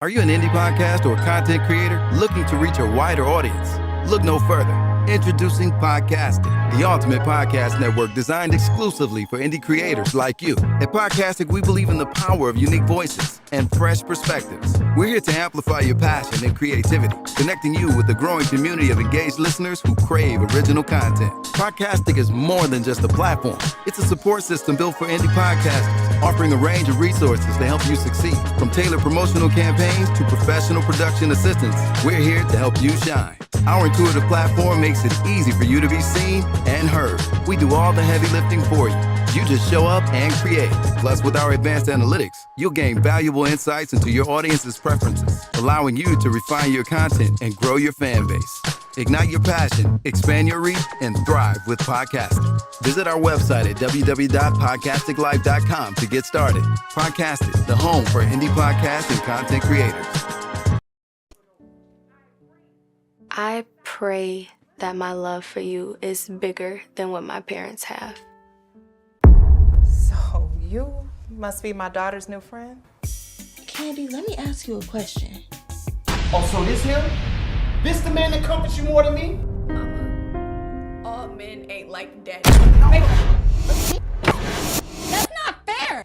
Are you an indie podcast or content creator looking to reach a wider audience? Look no further. Introducing Podcastic, the ultimate podcast network designed exclusively for indie creators like you. At Podcastic, we believe in the power of unique voices and fresh perspectives. We're here to amplify your passion and creativity, connecting you with the growing community of engaged listeners who crave original content. Podcastic is more than just a platform. It's a support system built for indie podcasters, offering a range of resources to help you succeed. From tailored promotional campaigns to professional production assistance, we're here to help you shine. Our intuitive platform makes it easy for you to be seen and heard. We do all the heavy lifting for you. You just show up and create. Plus, with our advanced analytics, you'll gain valuable insights into your audience's preferences, allowing you to refine your content and grow your fan base. Ignite your passion, expand your reach, and thrive with podcasting. Visit our website at www.podcasticlife.com to get started. Podcastic, the home for indie podcasts and content creators. I pray that my love for you is bigger than what my parents have. So you must be my daughter's new friend? Candy, let me ask you a question. Oh, so this him? This the man that comforts you more than me? Mama, all men ain't like daddy. That's not fair!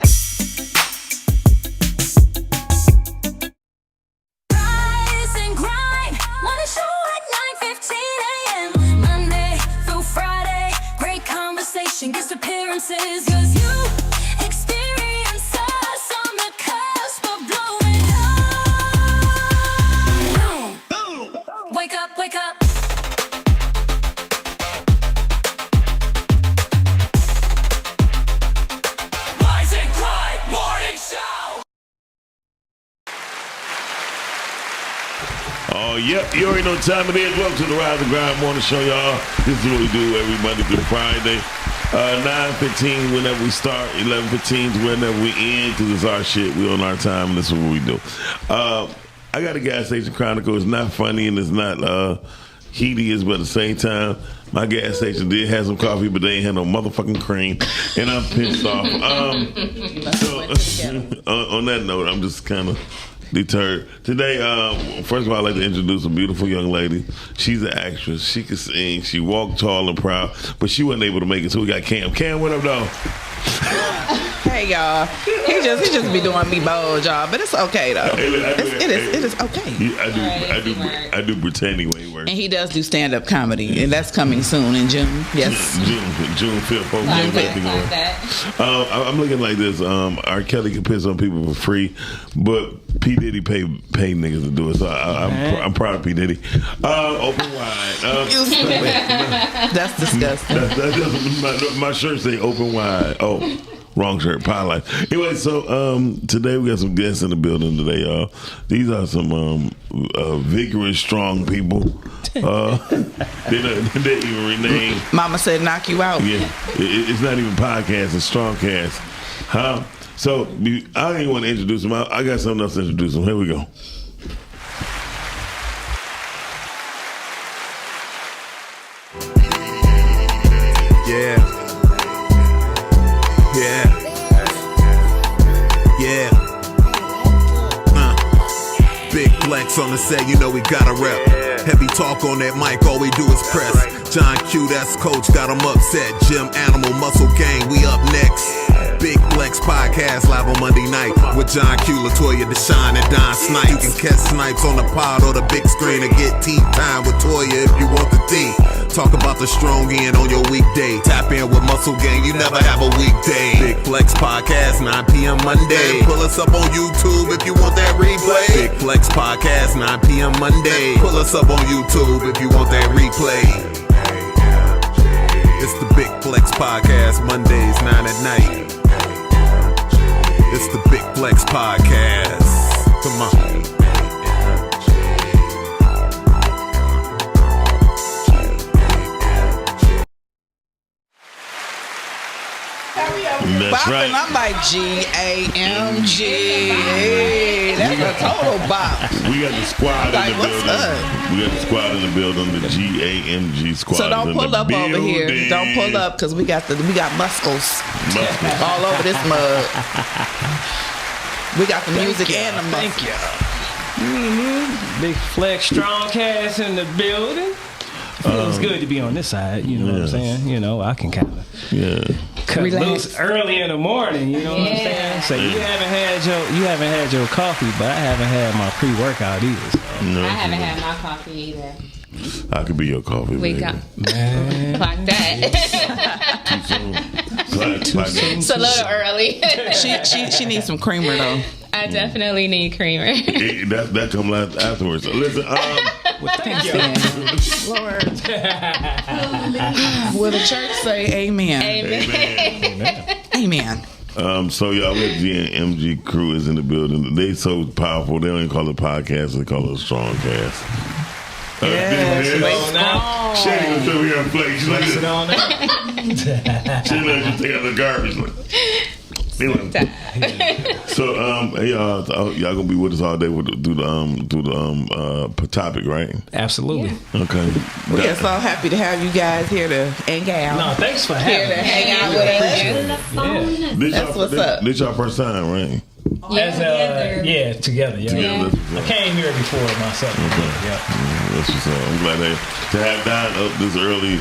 Rise and grind, wanna show at 9:15 a.m. Monday through Friday, great conversation, guest appearances, 'cause you experience us on the cusp of blowing up. Wake up, wake up. Rise and grind morning show. Oh, yep, you already know what time it is. Welcome to the Rise and Grind Morning Show, y'all. This is what we do every Monday through Friday. 9:15 whenever we start, 11:15 whenever we end, because it's our shit. We on our time, and this is what we do. I got a gas station chronicle. It's not funny and it's not hideous, but at the same time, my gas station did have some coffee, but they ain't had no motherfucking cream, and I'm pissed off. On that note, I'm just kind of deterred. Today, first of all, I'd like to introduce a beautiful young lady. She's an actress. She can sing. She walked tall and proud, but she wasn't able to make it, so we got Cam. Cam, what up, dog? Hey y'all, he just be doing me bold, y'all, but it's okay though. It is okay. I do pretend anyway. And he does do stand up comedy, and that's coming soon in June. Yes, June 5th. I'm looking like this. R. Kelly can piss on people for free, but P. Diddy pay niggas to do it. So I'm proud of P. Diddy. Open wide. That's disgusting. My shirt say open wide. Oh. Wrong shirt, pie life. Anyway, so today we got some guests in the building today, y'all. These are some vigorous, strong people. They even renamed. Mama said knock you out. Yeah, it's not even podcast, it's strong cast. Huh? So I don't even want to introduce them. I got something else to introduce them. Here we go. Yeah. Big flex on the set, you know we gotta rep. Heavy talk on that mic, all we do is press. John Q, that's coach, got him upset. Gym Animal, Muscle Gang, we up next. Big Flex Podcast live on Monday night with John Q, Latoya, Deshaun, and Don Snipes. You can catch Snipes on the pod or the big screen or get tea time with Toya if you want the tea. Talk about the strong end on your weekday. Tap in with Muscle Gang, you never have a weekday. Big Flex Podcast, 9 p.m. Monday. Pull us up on YouTube if you want that replay. Big Flex Podcast, 9 p.m. Monday. Pull us up on YouTube if you want that replay. It's the Big Flex Podcast, Mondays, 9 at night. It's the Big Flex Podcast. Come on. That's right. I'm like G-A-M-G. Hey, that's a total bop. We got the squad in the building. Up? We got the squad in the building, the G-A-M-G squad. So don't pull up building. over here. Don't pull up because we got muscles all over this mug. We got the music and the muscles. Thank you. Big Flex Strong Cast in the building. Feels good to be on this side, you know what I'm saying? You know, I can kind of cut loose early in the morning, you know what I'm saying? So you haven't had your coffee, but I haven't had my pre-workout either. So. No, I haven't had my coffee either. I could be your coffee. We got like that. It's a little early. she needs some creamer though. I definitely need creamer. That comes afterwards. So listen, thank you, Lord. Will the church say amen? Amen. So y'all, we have GMG crew is in the building. They so powerful. They don't even call it podcast. They call it a strong cast. Shady was over here and play. She's like, sit on there. She let you take out the garbage. So y'all gonna be with us all day do the topic, right? Absolutely. Yeah. Okay. We are so happy to have you guys here to hang out. No, thanks for having me. Hang out with us. That's what's up. This y'all first time, right? Together. Yeah. I came here before myself. Okay. Yeah. That's what's up. I'm glad to have Don up this early,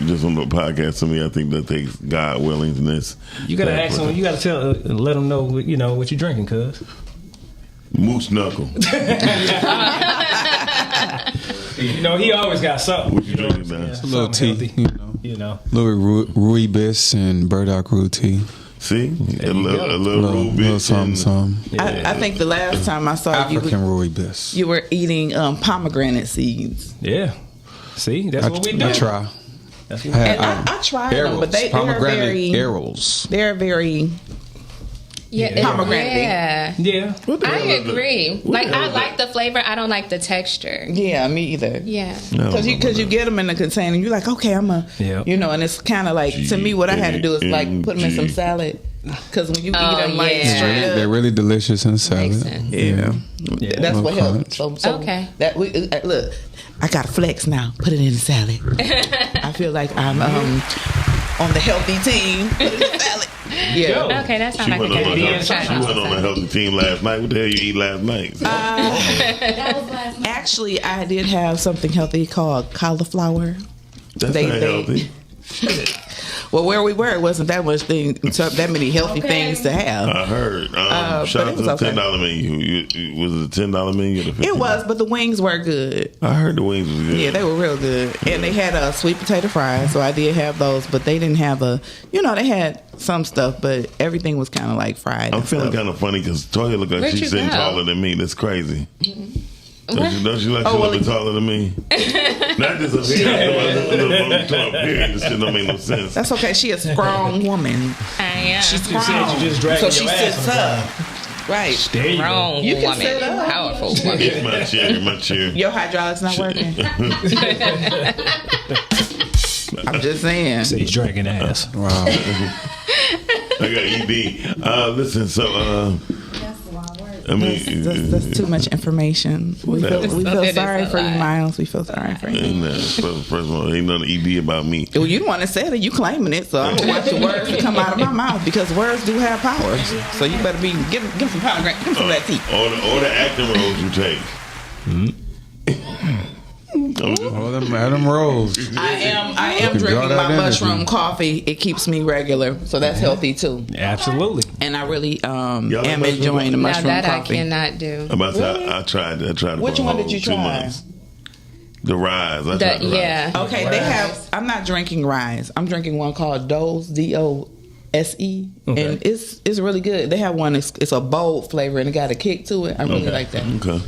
just on the podcast. To me, I think that takes God willingness. You gotta ask them. You gotta let them know, you know, what you're drinking, cuz. Moose knuckle. You know, he always got something. What you drinking, man? A little tea, you know. Little rooibos and burdock root tea. See, a little rooibos. Some. I think the last time I saw African rooibos. You were eating pomegranate seeds. Yeah. See, that's what we do. I try. That's what I tried them, but they're very arrows. They're very. Pomegranate. Yeah. I agree. Like, I like the flavor. I don't like the texture. Yeah, me either. Yeah. Because you get them in the container. You're like, okay, you know, and it's kind of like, to me, what I had to do is like put them in some salad. Because when you eat them like straight up, they're really delicious in salad. Yeah. That's what helps. So okay. That look, I got to flex now. Put it in the salad. I feel like I'm on the healthy team. Put it in the salad. Yeah. Okay, that sounds like a good idea. She went on a healthy team last night. What the hell you eat last night? That was last night. Actually, I did have something healthy called cauliflower. That's not healthy. Well, where we were, it wasn't that that many healthy things to have. I heard. Shout out to the $10 menu. Was it a $10 menu? It was, but the wings were good. I heard the wings was good. Yeah, they were real good. And they had sweet potato fries, so I did have those, but they didn't have they had some stuff, but everything was kind of like fried. I'm feeling kind of funny because Toya look like she's sitting taller than me. That's crazy. Don't you like she look taller than me? Not just up here. This shit don't make no sense. That's okay. She a strong woman. I am. She's strong. So she sits up. Right. Strong you can woman. sit up. Powerful woman. It's my chair. Your hydraulics not working. I'm just saying. So he's dragging ass. Wow. I got ED. Listen, so I mean, that's too much information. We feel sorry for you, Miles. We feel sorry for you. First of all, ain't nothing ED about me. Well, you the one that said it. You claiming it, so I'm gonna watch the words that come out of my mouth because words do have power. So you better be give some power. Give some of that tea. All the acting roles you take. All them Adam Rose. I am drinking my mushroom coffee. It keeps me regular, so that's healthy too. Absolutely. And I really am enjoying the mushroom now that coffee. I cannot do. I tried. Which one did you try? The Rise. I tried the Rise. Okay, they have. I'm not drinking Rise. I'm drinking one called Dose, DOSE, and it's really good. They have one. It's a bold flavor and it got a kick to it. I really like that. Okay.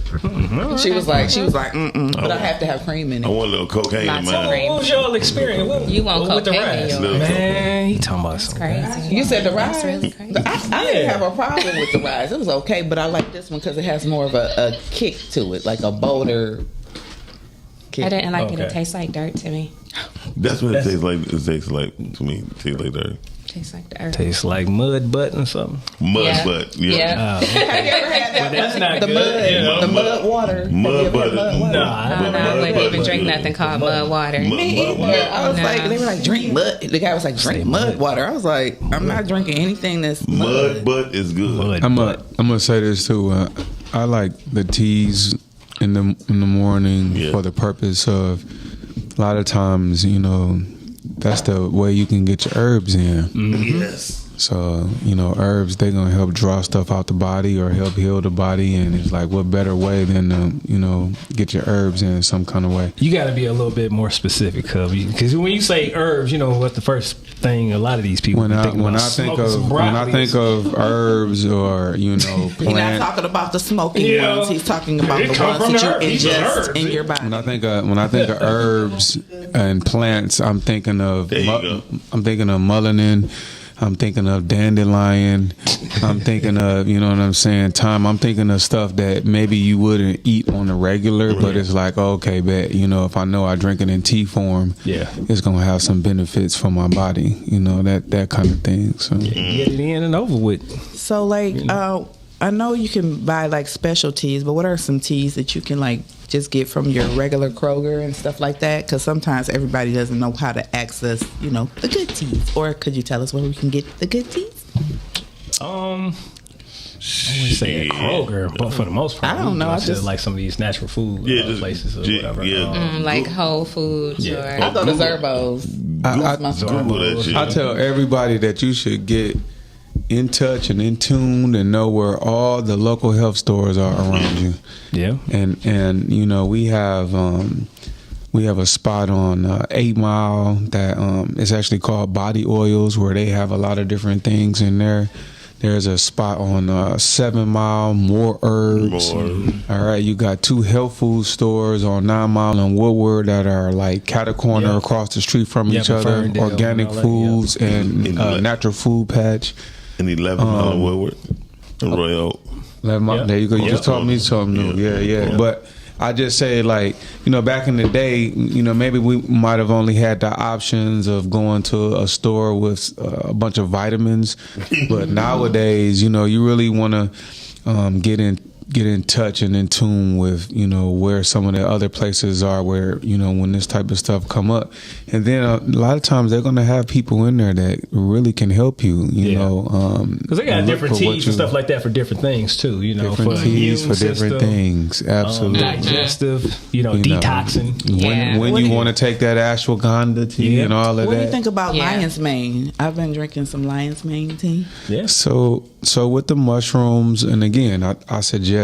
She was like, but I have to have cream in it. I want a little cocaine in mine. What was your experience? You want with the cocaine Rise? in yours? Man, he talking about something crazy. You said the Rise? That's really crazy. I didn't have a problem with the Rise. It was okay, but I like this one because it has more of a kick to it, like a bolder kick. I didn't like it. It tastes like dirt to me. That's what it tastes like. It tastes like to me. It tastes like dirt. Tastes like the earth. Tastes like mud butt or something. Mud butt. Yeah. Have you ever had that? That's not the good. Mud, the mud water. Mud butter. I wouldn't even drink nothing called mud water. Me either. I was like, they were like, drink mud. The guy was like, drink mud water. I was like, I'm not drinking anything that's mud butt is good. I'm gonna say this too. I like the teas in the morning for the purpose of a lot of times, you know, that's the way you can get your herbs in. Mm-hmm. Yes. So, you know, herbs, they're going to help draw stuff out the body or help heal the body. And it's like, what better way than to, you know, get your herbs in some kind of way? You got to be a little bit more specific, because when you say herbs, you know what the first thing a lot of these people when I think of herbs or, you know, plants. He's not talking about the smoking ones. He's talking about the ones that you ingest in your body. When I think of herbs and plants, I'm thinking of melanin. I'm thinking of dandelion. I'm thinking of, you know what I'm saying, thyme. I'm thinking of stuff that maybe you wouldn't eat on a regular, but it's like, okay, bet, you know, if I know I drink it in tea form, it's going to have some benefits for my body, you know, that kind of thing. So get it in and over with. So, like, I know you can buy, like, special teas, but what are some teas that you can, like, just get from your regular Kroger and stuff like that? Because sometimes everybody doesn't know how to access, you know, the good teas. Or could you tell us where we can get the good teas? I wouldn't say at Kroger, but for the most part, I don't know. I just like some of these natural food places or whatever. Like Whole Foods or I go to Zerbo's. I tell everybody that you should get in touch and in tune and know where all the local health stores are around you. Yeah. And you know, we have a spot on 8 Mile that is actually called Body Oils, where they have a lot of different things in there. There's a spot on 7 Mile, More Herbs. All right, you got 2 health food stores on 9 Mile and Woodward that are like cat corner across the street from each other. Organic Foods and Natural Food Patch. And 11 Mile and Woodward and Royal. 11 Mile, there you go. You just taught me something new. Yeah. But I just say, like, you know, back in the day, you know, maybe we might have only had the options of going to a store with a bunch of vitamins. But nowadays, you know, you really want to get in touch and in tune with, you know, where some of the other places are where, you know, when this type of stuff come up. And then a lot of times they're going to have people in there that really can help you, you know. Because they got different teas and stuff like that for different things too, you know. Different for teas for different things, absolutely. Digestive, you know, detoxing. When you want to take that ashwagandha tea and all of that. What do you think about lion's mane? I've been drinking some lion's mane tea. Yeah. So with the mushrooms, and again, I suggest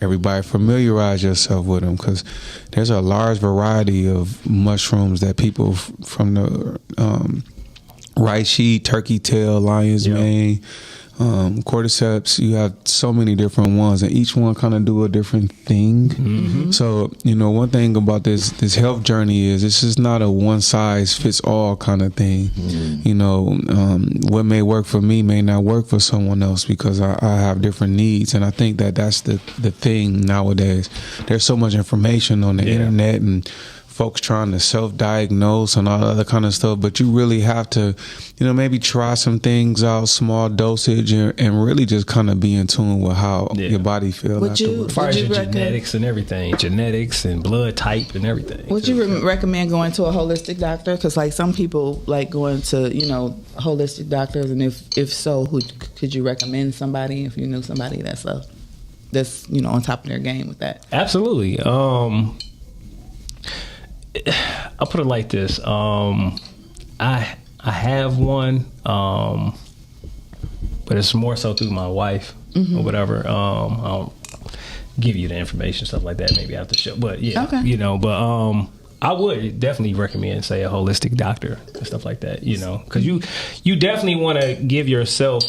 everybody familiarize yourself with them, because there's a large variety of mushrooms that people from the reishi, turkey tail, lion's mane, cordyceps, you have so many different ones, and each one kind of do a different thing. Mm-hmm. So, you know, one thing about this health journey is this is not a one size fits all kind of thing. Mm-hmm. You know, what may work for me may not work for someone else, because I have different needs. And I think that's the thing nowadays. There's so much information on the internet and folks trying to self-diagnose and all that other kind of stuff, but you really have to, you know, maybe try some things out, small dosage, and really just kind of be in tune with how your body feels. As far as your genetics and everything, genetics and blood type and everything. Would you recommend going to a holistic doctor? Because like some people like going to, you know, holistic doctors, and if so, who could you recommend somebody if you knew somebody that's you know, on top of their game with that? Absolutely. I'll put it like this. I have one, but it's more so through my wife or whatever. I'll give you the information, stuff like that, maybe after the show. But you know, but I would definitely recommend, say, a holistic doctor and stuff like that, you know, because you definitely want to give yourself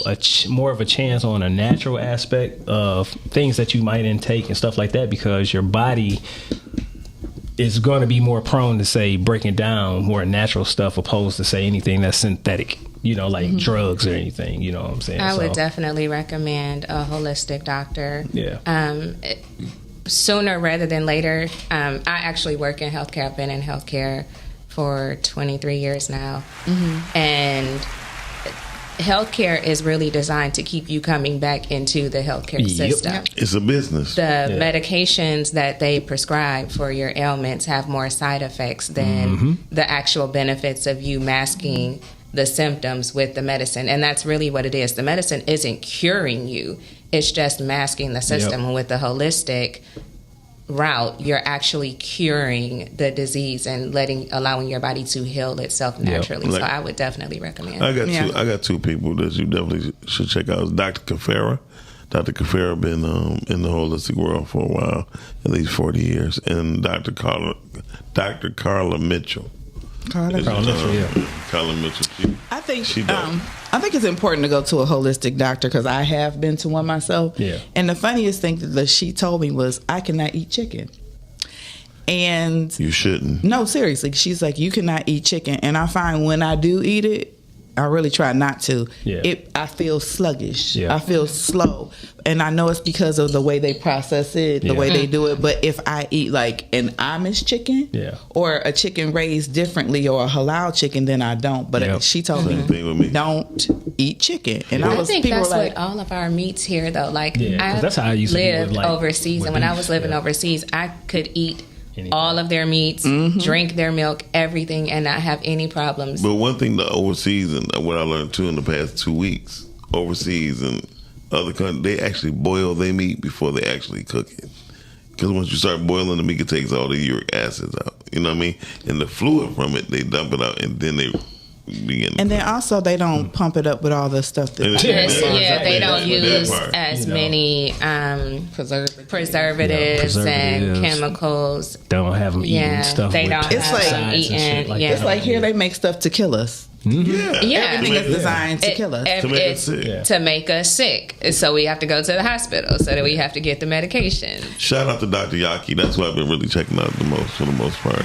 more of a chance on a natural aspect of things that you might intake and stuff like that, because your body is going to be more prone to, say, breaking down more natural stuff opposed to, say, anything that's synthetic, you know, like drugs or anything, you know what I'm saying? I would definitely recommend a holistic doctor. Yeah. Sooner rather than later. I actually work in healthcare. I've been in healthcare for 23 years now. Mm-hmm. And healthcare is really designed to keep you coming back into the healthcare system. It's a business. The medications that they prescribe for your ailments have more side effects than the actual benefits of you masking the symptoms with the medicine. And that's really what it is. The medicine isn't curing you. it's just masking the system. Yep. And with the holistic route, you're actually curing the disease and allowing your body to heal itself naturally. Like, so I would definitely recommend. I got two people that you definitely should check out. It's Dr. Kafera. Dr. Kafera been in the holistic world for a while, at least 40 years, and Dr. Carla Mitchell. Carla Mitchell. I think it's important to go to a holistic doctor because I have been to one myself. Yeah. And the funniest thing that she told me was, I cannot eat chicken. And you shouldn't. No, seriously. She's like, you cannot eat chicken. And I find when I do eat it, I really try not to. Yeah. I feel sluggish. Yeah. I feel slow. And I know it's because of the way they process it, the way they do it. But if I eat like an Amish chicken or a chicken raised differently or a halal chicken, then I don't. But she told me, don't eat chicken. And I think that's with all of our meats here, though. Like, that's how I used to lived overseas. And when I was living overseas, I could eat all of their meats, drink their milk, everything, and not have any problems. But one thing the overseas, and what I learned too in the past 2 weeks, overseas and other countries, they actually boil their meat before they actually cook it. Because once you start boiling the meat, it takes all the uric acids out. You know what I mean? And the fluid from it, they dump it out, and then they begin. And then also they don't pump it up with all the stuff that they don't use as many preservatives and chemicals. Don't have them eating stuff. They don't have them eating. It's like here they make stuff to kill us. Everything is designed to kill us. To make us sick. So we have to go to the hospital. So that we have to get the medication. Shout out to Dr. Yaki. That's what I've been really checking out the most for the most part.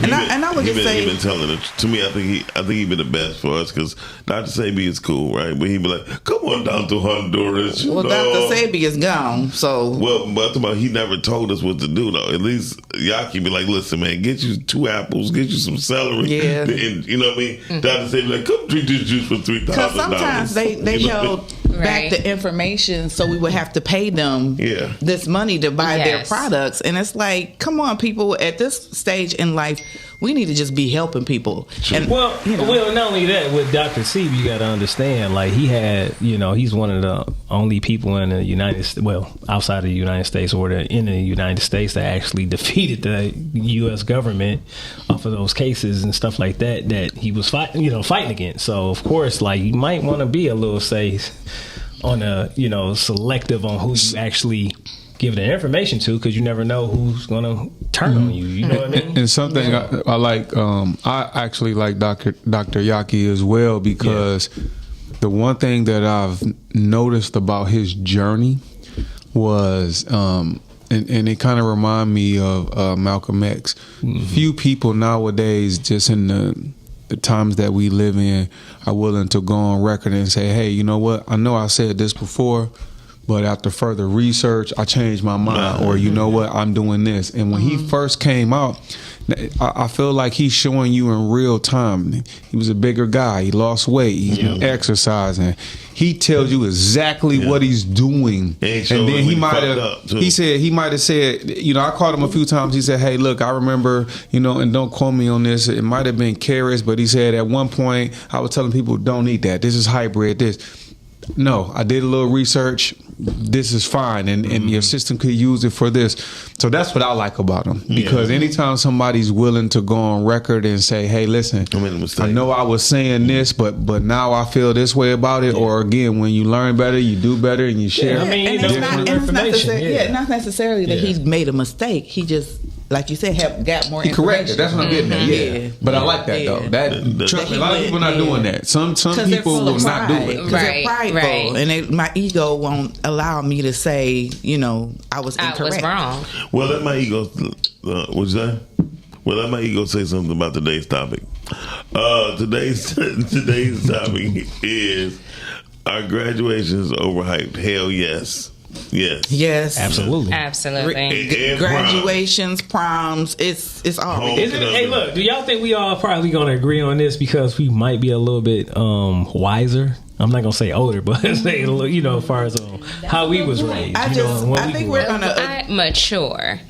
And I would just say, he's been telling it to me. I think he been the best for us because Dr. Sabi is cool, right? But he be like, "Come on down to Honduras." Well, Dr. Sabi is gone, so but he never told us what to do though. At least Yaki be like, "Listen, man, get you 2 apples, get you some celery." Yeah, and, you know what I mean. Dr. Sabi like, "Come drink this juice for $3,000." Because sometimes they held back the information, so we would have to pay them this money to buy their products, and it's like, come on, people! At this stage in life, we need to just be helping people. And well, not only that, with Dr. Sebi, you got to understand, like he had, he's one of the only people in the outside of the United States or in the United States that actually defeated the U.S. government off of those cases and stuff like that he was fighting against. So of course, like you might want to be a little on a selective on who you actually give the information to, because you never know who's gonna turn on you. You know what I mean? And something I like, I actually like Dr. Yaki as well, because the one thing that I've noticed about his journey was, and it kind of remind me of Malcolm X. Few people nowadays, just in the times that we live in, are willing to go on record and say, "Hey, you know what? I know I said this before, but after further research, I changed my mind," or, "You know what? I'm doing this." And when he first came out, I feel like he's showing you in real time. He was a bigger guy. He lost weight. He's exercising. He tells you exactly what he's doing. And then he might have said, I called him a few times. He said, "Hey, look, I remember, and don't quote me on this. It might have been carrots, but he said at one point I was telling people, don't eat that. This is hybrid. This." No, I did a little research. This is fine, and your system could use it for this. So that's what I like about him, because anytime somebody's willing to go on record and say, "Hey, listen, I know I was saying this, but now I feel this way about it," or again, when you learn better, you do better, and you share. It's not necessarily that he's made a mistake. He just, like you said, got more information. Correct. That's what I'm getting at. Yeah. But I like that though. Trust me, a lot of people not doing that. Some people will not do it. Because they're prideful, and my ego won't allow me to say, I was incorrect. I was wrong. Well, let my ego. What's that? Well, let my ego say something about today's topic. Today's topic is: are graduations overhyped? Hell yes. Yes. Absolutely. Graduations, proms, it's all. Hey, look, do y'all think we all probably gonna agree on this, because we might be a little bit wiser? I'm not gonna say older, but say, as far as how we was raised. I think we're gonna mature.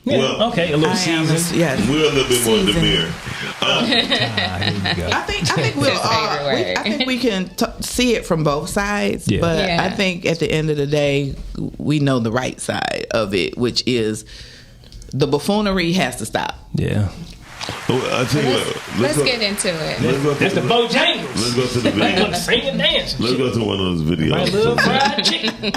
Yeah, Well, okay, a little season. Yes. We're a little bit more demure. I think we'll all. I think we can see it from both sides, Yeah. but Yeah. I think at the end of the day, we know the right side of it, which is the buffoonery has to stop. Yeah. Well, I tell you what, Let's get into it. That's the Bojangles. Let's go to the Like video. sing and dance. Let's go to one of those videos. My little fried chicken.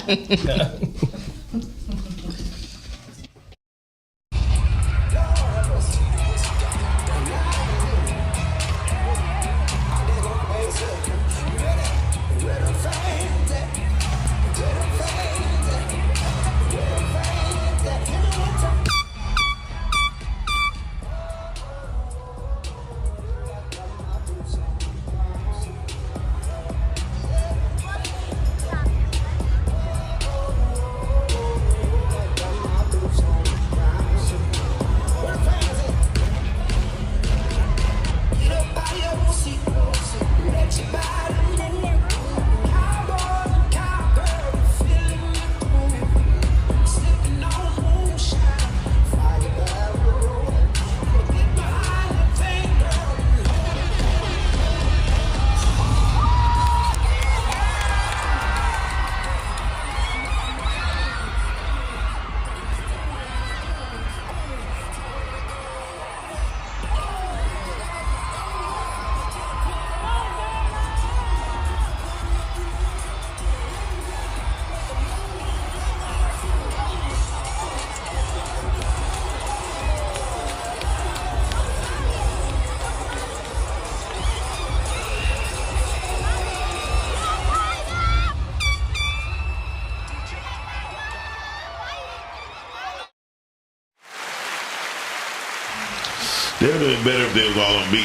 They would have been better if they was all on beat.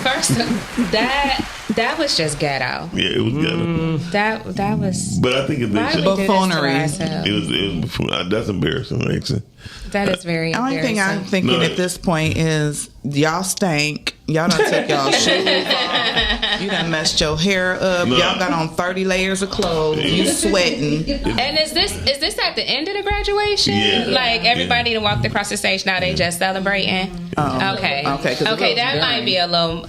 First, that was just ghetto. Yeah, it was ghetto. That was. But I think if they Why should, would we do this to ourselves? it was that's embarrassing, actually. That is very The only embarrassing. thing I'm thinking at this point is y'all stank. Y'all done took y'all shoes off. You done messed your hair up. No. Y'all got on 30 layers of clothes. You sweating. And is this at the end of the graduation? Yeah. Like everybody that walked across the stage now they just celebrating? Okay. Okay, that might be a little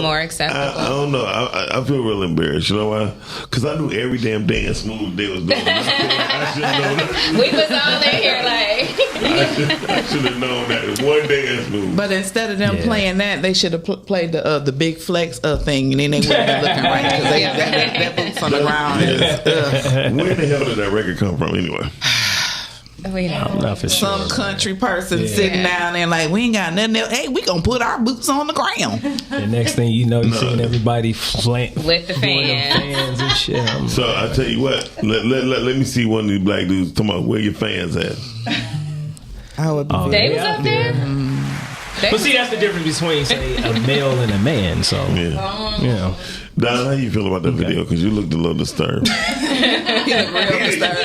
more acceptable. I don't know. I feel real embarrassed. You know why? Because I knew every damn dance move they was doing. I should have known that. We was all in here like. I should have known that one dance move. But instead of them playing that, they should have played the big flex thing, and then they would have been looking right because that boots on the ground is. Where the hell did that record come from anyway? We don't know for sure. Some country person sitting down there like, we ain't got nothing else. Hey, we gonna put our boots on the ground. The next thing you know, you're seeing everybody with the fans and shit. So I tell you what, let me see one of these black dudes. Talking about where your fans at. I would be they was up there. But see, that's the difference between, say, a male and a man. So, yeah. You know. Don, how you feel about that video? Because you looked a little disturbed. He looked real disturbed.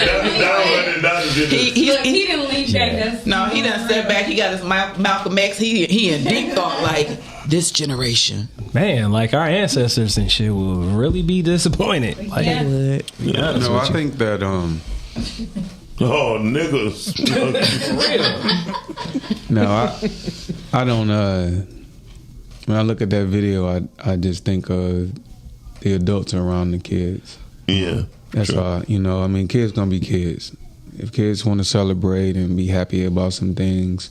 He didn't leave back. No, he done step back. He got his Malcolm X. He in deep thought like, this generation. Man, like our ancestors and shit will really be disappointed. Like, They would. No, I think that oh, niggas. No, I don't. When I look at that video, I just think of the adults around the kids. Yeah, that's all. You know, I mean, kids gonna be kids. If kids want to celebrate and be happy about some things,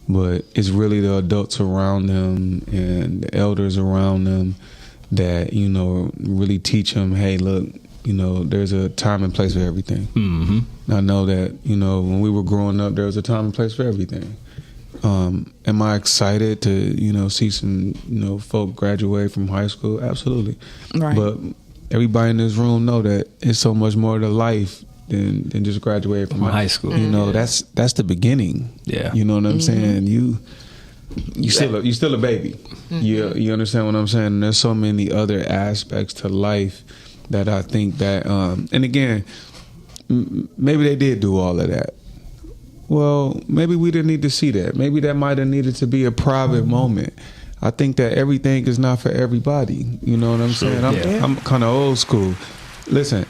but it's really the adults around them and the elders around them that, you know, really teach them, hey, look, you know, there's a time and place for everything. Mm-hmm. I know that, you know, when we were growing up, there was a time and place for everything. Am I excited to, you know, see some, you know, folk graduate from high school? Absolutely. Right. But everybody in this room know that it's so much more to life than just graduate from high school. You know, that's the beginning. Yeah. You know what I'm saying? You still a baby. You understand what I'm saying? And there's so many other aspects to life that I think that, and again, maybe they did do all of that. Well, maybe we didn't need to see that. Maybe that might have needed to be a private moment. I think that everything is not for everybody. You know what I'm saying? I'm kind of old school. Listen,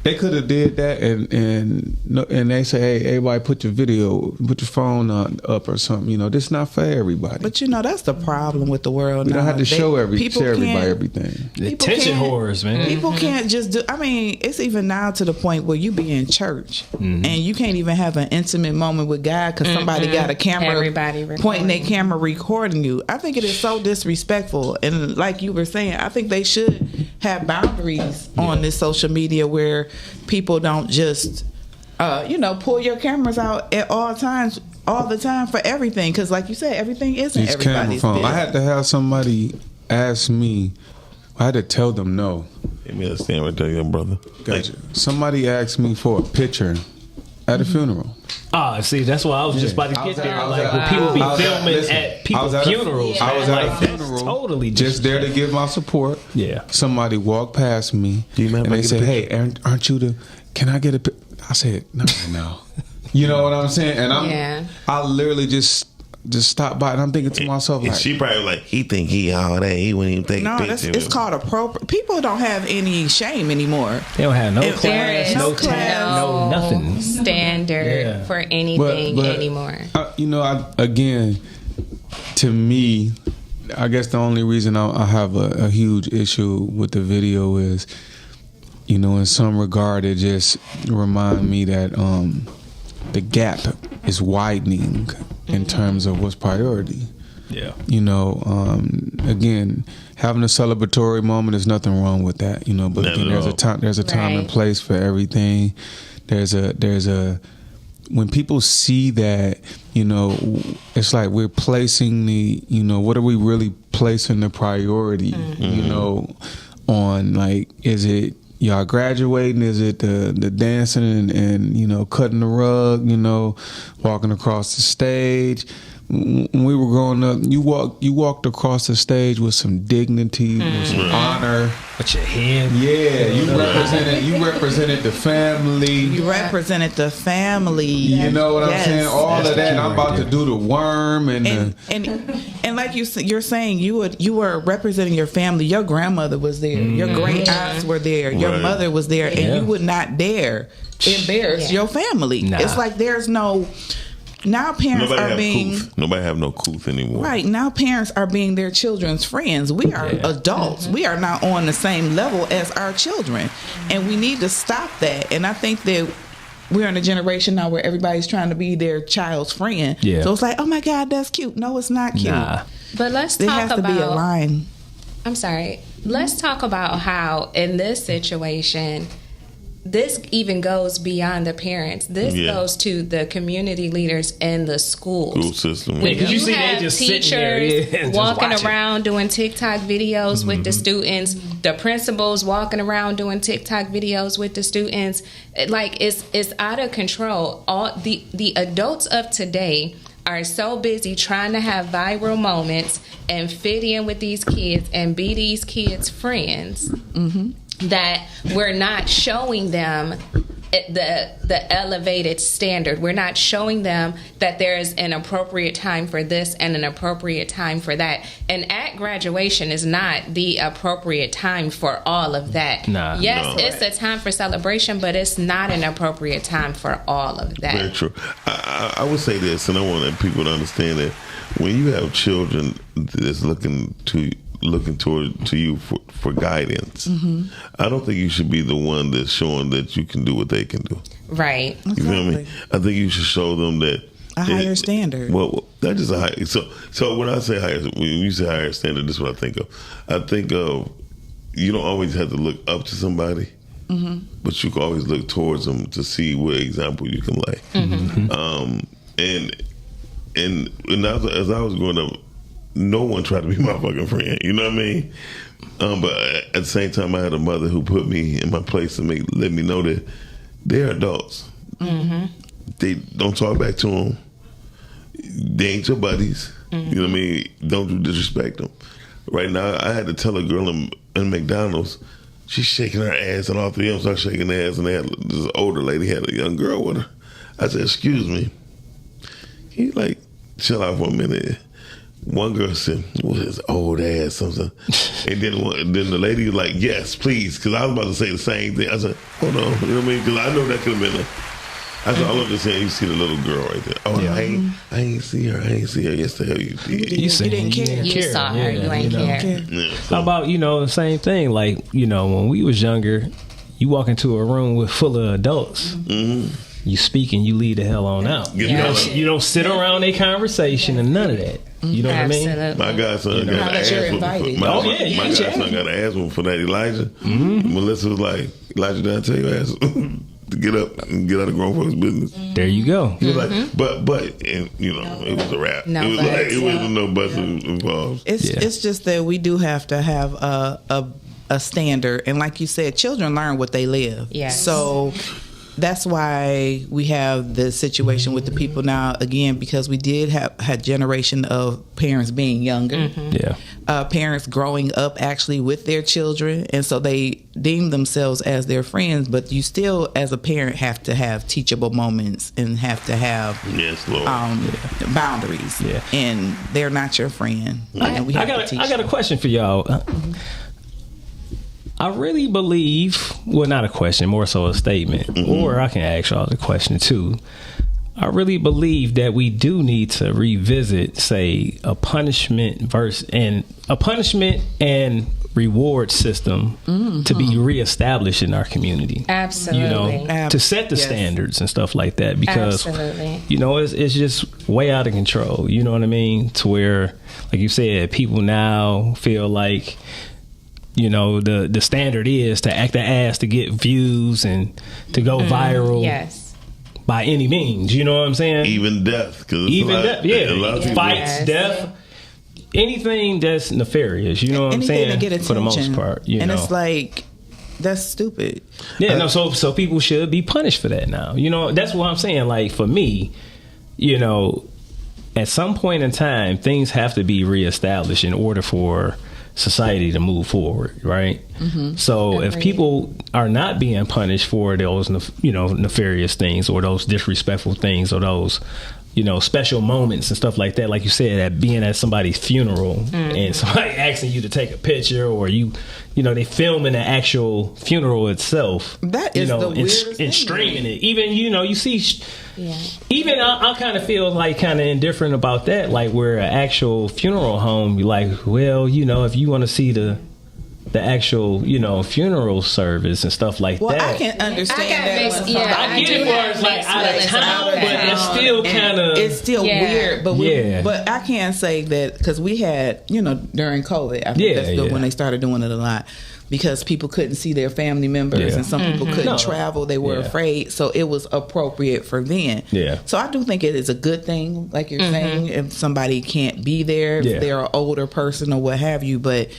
They could have did that, and they say, hey, everybody put your phone up or something. You know, this is not for everybody. But you know, that's the problem with the world. We now. don't have to show everybody can't- everything. The attention whores, man. People can't just do. I mean, it's even now to the point where you be in church and you can't even have an intimate moment with God because somebody got a camera, Everybody pointing their camera, recording you. I think it is so disrespectful. And like you were saying, I think they should have boundaries on this social media where people don't just, pull your cameras out at all times, all the time for everything. Because like you said, everything isn't These camera everybody's phones. business. I had to have somebody ask me. I had to tell them no. Give me a stand right there, young brother. Gotcha. Somebody asked me for a picture at a funeral. See, that's why I was just about to get there. Like, when people be filming at people's funerals. I was at a that's funeral. Totally just there to give my support. Yeah. Somebody walked past me and they said, hey, aren't you the... Can I get a picture? I said, no. You know what I'm saying? And I literally just stopped by and I'm thinking to myself, like, she probably like, he think he all that. He wouldn't even take a picture. It's called appropriate. People don't have any shame anymore. They don't have no There class, is no class, no nothing. Standard for anything anymore. Again, to me, I guess the only reason I have a huge issue with the video is, in some regard, it just remind me that the gap is widening in terms of what's priority. Yeah. Again, having a celebratory moment, there's nothing wrong with that. But again, there's a time and place for everything. There's a when people see that, it's like we're placing the, what are we really placing the priority, on, like, is it y'all graduating? Is it the dancing and cutting the rug, walking across the stage? When we were growing up, you walked across the stage with some dignity, with some honor. With your head. Yeah, you represented the family. You represented the family. You know what I'm saying? All of that. I'm about to do the worm and like you're saying, you were representing your family. Your grandmother was there. Your great aunts were there. Your mother was there, and you would not dare embarrass your family. Nah. It's like there's no. Now parents Nobody have no couth anymore. Right. Now parents are being their children's friends. We are adults. We are not on the same level as our children. And we need to stop that. And I think that we're in a generation now where everybody's trying to be their child's friend. Yeah. So it's like, oh my God, that's cute. No, it's not cute. Nah. But let's there talk has to be a line. I'm sorry. Let's talk about how in this situation, this even goes beyond the parents. This goes to the community leaders and the schools. School system. When you see have they just teachers walking around doing TikTok videos with the students, the principals walking around doing TikTok videos with the students, like it's out of control. All the adults of today are so busy trying to have viral moments and fit in with these kids and be these kids' friends. That we're not showing them the elevated standard. We're not showing them that there is an appropriate time for this and an appropriate time for that. And at graduation is not the appropriate time for all of that. It's a time for celebration, but it's not an appropriate time for all of that. Very true. I would say this, and I want people to understand that when you have children that's looking to you for guidance, I don't think you should be the one that's showing that you can do what they can do. Right. You feel me? I think you should show them that a higher standard. Well, that is a high. So when I say higher, when you say higher standard, this is what I think of. I think of you don't always have to look up to somebody, but you can always look towards them to see what example you can lay. And as I was growing up, no one tried to be my fucking friend. You know what I mean? But at the same time, I had a mother who put me in my place to let me know that they're adults. They don't talk back to them. They ain't your buddies. You know what I mean? Don't disrespect them. Right now, I had to tell a girl in McDonald's, she's shaking her ass, and all three of them started shaking their ass, and this older lady had a young girl with her. I said, "Excuse me." He like, chill out for a minute. one girl said, "What is old ass something?" And then the lady was like, "Yes, please," because I was about to say the same thing. I said, "Hold on," you know what I mean? Because I know that could have been. I said, all of this saying, you see the little girl right there. Oh, yeah. I ain't see her. Yes, the hell you did. You didn't care. You saw her. You ain't care. Yeah, so. How about, the same thing? Like, when we was younger, you walk into a room full of adults. Mm-hmm. You speak and you leave the hell on out. You don't sit around a conversation and none of that. You know what I mean? My godson got an ass whooping. My godson got an ass whooping for that Elijah. Mm-hmm. Melissa was like, Elijah, did I tell your ass to get up and get out of grown folks' business? There you go. He was like, but and it was a wrap. No, it wasn't no buts involved. It's just that we do have to have a standard, and like you said, children learn what they live. Yes. So that's why we have the situation with the people now, again, because we did have a generation of parents being younger. Mm-hmm. Yeah. Parents growing up actually with their children, and so they deem themselves as their friends, but you still, as a parent, have to have teachable moments and have to have boundaries. Yeah. And they're not your friend. And we have to teach I got a question for y'all. I really believe, well, not a question, more so a statement, or I can ask y'all the question too. I really believe that we do need to revisit, say, a punishment and reward system to be reestablished in our community. Absolutely. To set the standards and stuff like that, because it's just way out of control. You know what I mean? To where, like you said, people now feel like, the standard is to act the ass to get views and to go viral. Yes. By any means, you know what I'm saying? Even death. Fights, death, anything that's nefarious, you know what I'm saying? To get attention. For the most part, it's like, that's stupid. Yeah, so people should be punished for that now. That's what I'm saying. Like, for me, at some point in time, things have to be reestablished in order for society to move forward, right? Mm-hmm. So if people are not being punished for those, nefarious things or those disrespectful things or those, special moments and stuff like that, like you said, at being at somebody's funeral and somebody asking you to take a picture, or they filming the actual funeral itself. That is the weirdest thing. And streaming it. Even, you see, even I kind of feel like kind of indifferent about that, like where an actual funeral home, you're like, well, if you want to see the actual, funeral service and stuff like that. Well, I can understand that. I get it where it's like out of town, but it's still kind of... It's still weird, but I can say that, because we had, during COVID, I think that's when they started doing it a lot, because people couldn't see their family members and some people couldn't travel. They were afraid, so it was appropriate for then. Yeah. So I do think it is a good thing, like you're saying, if somebody can't be there, if they're an older person or what have you, but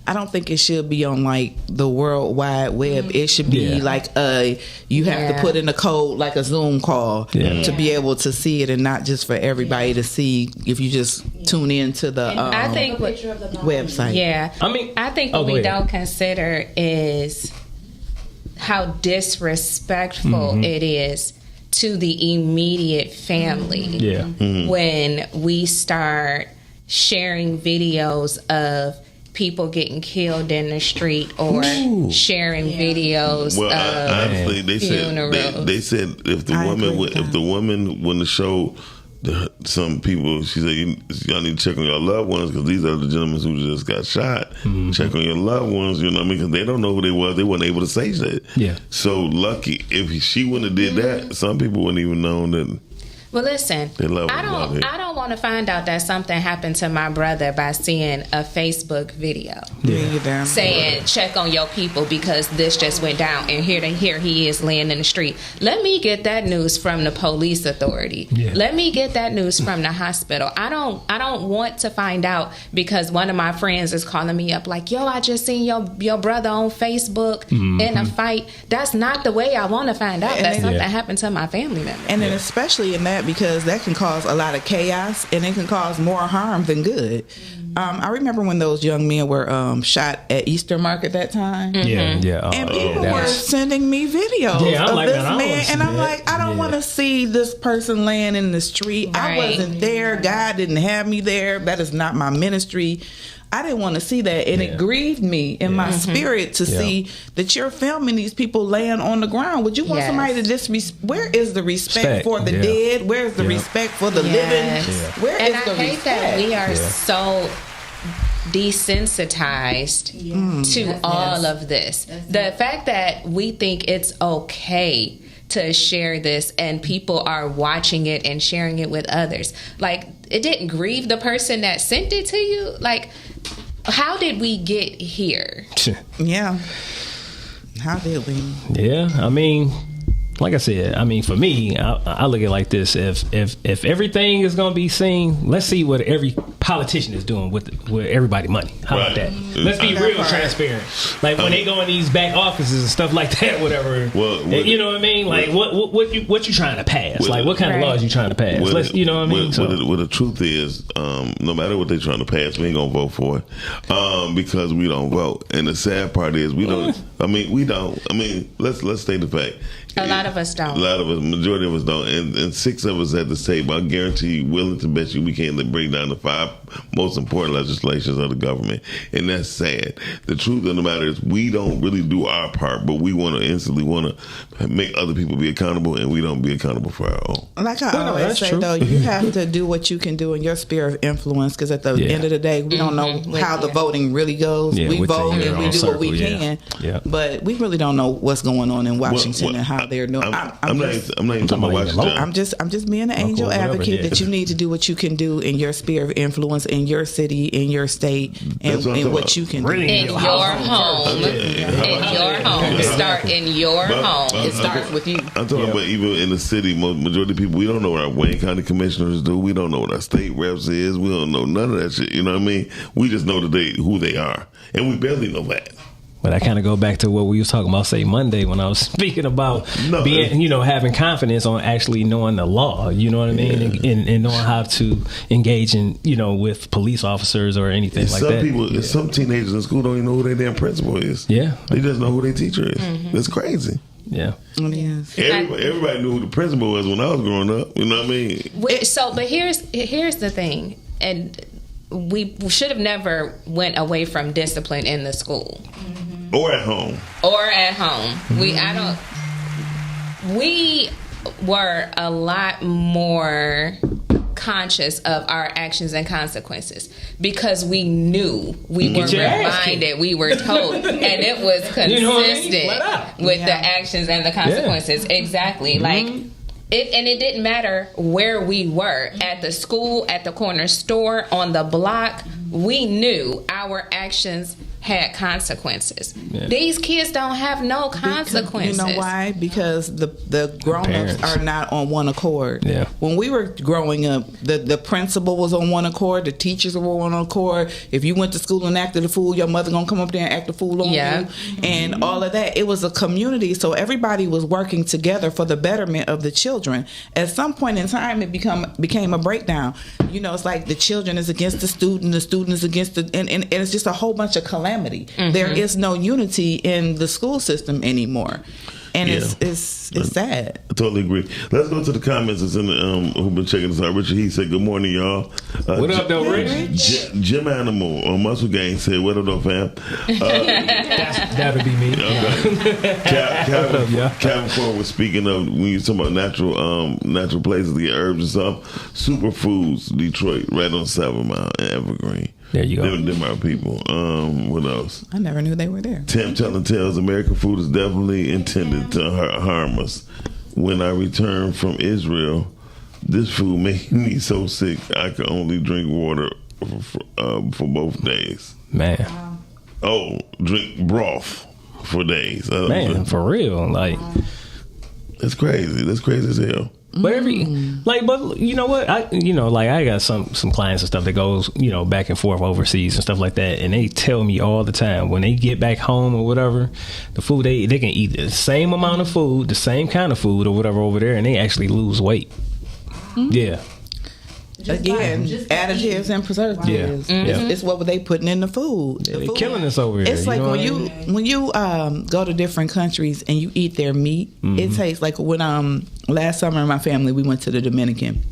I don't think it should be on like the World Wide Web. It should be like you have to put in a code, like a Zoom call, to be able to see it, and not just for everybody to see if you just tune into the I think website. Yeah. I think what we don't consider is how disrespectful it is to the immediate family when we start sharing videos of people getting killed in the street, or sharing videos of honestly, they said if the woman wouldn't show some people, she said, y'all need to check on your loved ones, because these are the gentlemen who just got shot. Check on your loved ones, you know what I mean? Because they don't know who they was. They weren't able to say that. Yeah. So lucky, if she wouldn't have did that, some people wouldn't even known that. Well, listen, I don't want to find out that something happened to my brother by seeing a Facebook video saying check on your people because this just went down, and here he is laying in the street. Let me get that news from the police authority. Let me get that news from the hospital. I don't want to find out because one of my friends is calling me up like, yo, I just seen your brother on Facebook in a fight. That's not the way I want to find out that something happened to my family member. And then especially in that that because that can cause a lot of chaos and it can cause more harm than good. I remember when those young men were shot at Easter Market that time. Yeah. And people were sending me videos of like, this man. And I'm like, I don't want to see this person laying in the street. I wasn't there. God didn't have me there. That is not my ministry. I didn't want to see that, and it grieved me in my spirit to see that you're filming these people laying on the ground. Would you want somebody to disrespect? Where is the respect for the dead? Where is the respect for the living? Where is the respect? And I hate that we are so desensitized to all of this. The fact that we think it's okay to share this and people are watching it and sharing it with others. Like, it didn't grieve the person that sent it to you. Like, how did we get here? Yeah. How did we? Yeah, I mean, like I said, I mean, for me, I look at it like this: if everything is going to be seen, let's see what every politician is doing with everybody's money. How about that? Let's be real transparent. Like when they go in these back offices and stuff like that, whatever. You know what I mean? Like what you trying to pass? Like what kind of laws you trying to pass? You know what I mean? Well, the truth is, no matter what they're trying to pass, we ain't gonna vote for it because we don't vote. And the sad part is, we don't. I mean, we don't. I mean, let's state the fact. A lot of us don't. A lot of us, majority of us don't, and 6 of us at this table. I guarantee, willing to bet you, we can't bring down the 5 most important legislations of the government, and that's sad. The truth of the matter is, we don't really do our part, but we want to make other people be accountable, and we don't be accountable for our own. Like I always say, though, you have to do what you can do in your sphere of influence, because at the end of the day, we don't know how the voting really goes. We vote and we do what we can, but we really don't know what's going on in Washington and how they're doing. I'm not even talking about Washington. I'm just being an angel advocate that you need to do what you can do in your sphere of influence, in your city, in your state, and what you can do. In your home. In your home. Start in your home. It starts with you. I'm talking about even in the city, majority of people, we don't know what our Wayne County commissioners do. We don't know what our state reps is. We don't know none of that shit. You know what I mean? We just know who they are. And we barely know that. But I kind of go back to what we was talking about, say Monday, when I was speaking about being, having confidence on actually knowing the law. You know what I mean, and knowing how to engage in, with police officers or anything like that. Some teenagers in school don't even know who their damn principal is. Yeah, they just know who their teacher is. It's crazy. Yeah. Everybody knew who the principal was when I was growing up. You know what I mean? But here's the thing, and we should have never went away from discipline in the school. Or at home. We were a lot more conscious of our actions and consequences because we knew, we were reminded, we were told, and it was consistent with the actions and the consequences. Exactly. Like it didn't matter where we were, at the school, at the corner store, on the block. We knew our actions had consequences. These kids don't have no consequences. You know why? Because the grown-ups are not on one accord. When we were growing up, the principal was on one accord, the teachers were on one accord. If you went to school and acted a fool, your mother gonna come up there and act a fool on you, and all of that. It was a community, so everybody was working together for the betterment of the children. At some point in time, it became a breakdown. It's like the children is against the student is against and it's just a whole bunch of calamity. There is no unity in the school system anymore, and it's sad. I totally agree. Let's go to the comments. It's in the who've been checking us out. Richard, he said, "Good morning, y'all." What up, though, Rich? Jim Animal on Muscle Gang said, "What up, though, fam?" That'll be me. Calvin Ford was speaking of when you talking about natural places to get herbs and stuff. Superfoods, Detroit, right on 7 Mile and Evergreen. There you go. Them our people. What else? I never knew they were there. Tim telling tales. American food is definitely intended to harm us. When I returned from Israel, this food made me so sick I could only drink water for both days. Man. Oh, drink broth for days. Man, for real. Like, that's crazy. That's crazy as hell. But but you know what? I got some clients and stuff that goes, back and forth overseas and stuff like that, and they tell me all the time when they get back home or whatever, the food they can eat the same amount of food, the same kind of food or whatever over there, and they actually lose weight. Yeah. Again, additives and preservatives. It's what they putting in the food. They're killing us over here. It's like when you go to different countries and you eat their meat, it tastes like when last summer my family we went to the Dominican,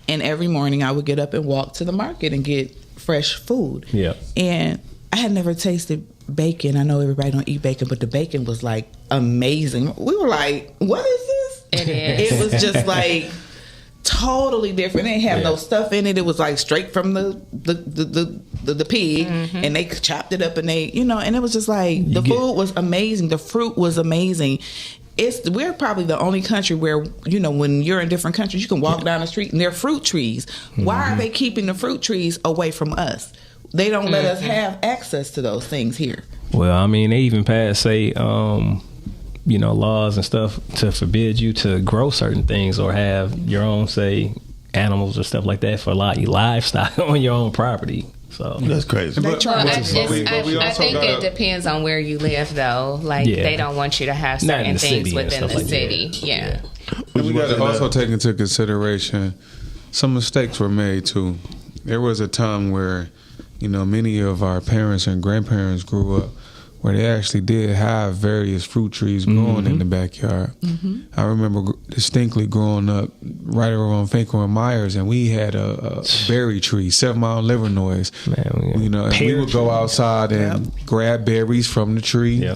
and every morning I would get up and walk to the market and get fresh food. Yeah, and I had never tasted bacon. I know everybody don't eat bacon, but the bacon was like amazing. We were like, "What is this?" It is. It was just like totally different. It didn't have no stuff in it. It was like straight from the pig, and they chopped it up and they, and it was just like food was amazing. The fruit was amazing. We're probably the only country where, when you're in different countries, you can walk down the street and there are fruit trees. Why are they keeping the fruit trees away from us? They don't let us have access to those things here. Well, I mean, they even passed, say, laws and stuff to forbid you to grow certain things or have your own, say, animals or stuff like that for livestock on your own property. So that's crazy. I think it depends on where you live, though. Like they don't want you to have certain things within the city. Yeah. And we got to also take into consideration some mistakes were made too. There was a time where, many of our parents and grandparents grew up where they actually did have various fruit trees growing in the backyard. I remember distinctly growing up right around Finkel and Myers, and we had a berry tree, 7 Mile Livernois. And we would go outside and grab berries from the tree,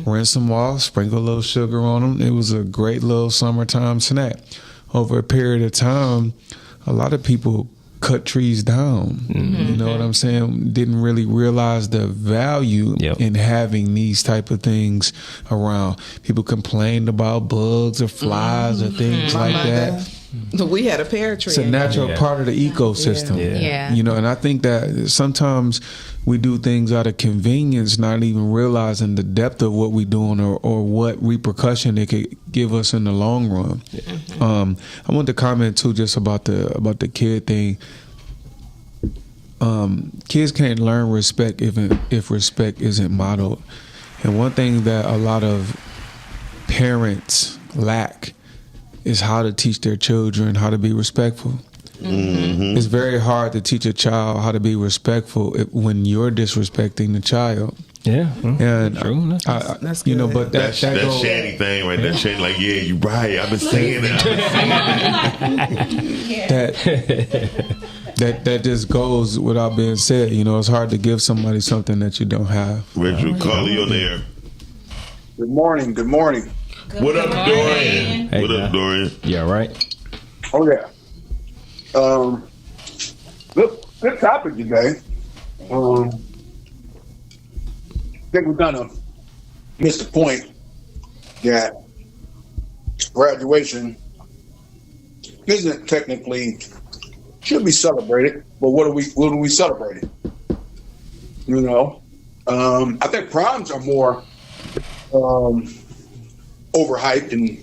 rinse them off, sprinkle a little sugar on them. It was a great little summertime snack. Over a period of time, a lot of people cut trees down. You know what I'm saying? Didn't really realize the value in having these type of things around. People complained about bugs or flies or things like that. We had a pear tree. It's a natural part of the ecosystem. And I think that sometimes we do things out of convenience, not even realizing the depth of what we're doing or what repercussion it could give us in the long run. I want to comment too just about the kid thing. Kids can't learn respect if respect isn't modeled. And one thing that a lot of parents lack is how to teach their children how to be respectful. It's very hard to teach a child how to be respectful when you're disrespecting the child. Yeah, and true. That's good. But that shady thing, right? That shady, like, you right. I've been saying it. That just goes without being said. It's hard to give somebody something that you don't have. Richard, call you on there. Good morning. What up, Dorian? Hey, what up, Dorian? Yeah, right. Oh yeah. Good topic today. I think we're gonna miss the point that graduation isn't technically should be celebrated, but what are we celebrating? I think proms are more overhyped and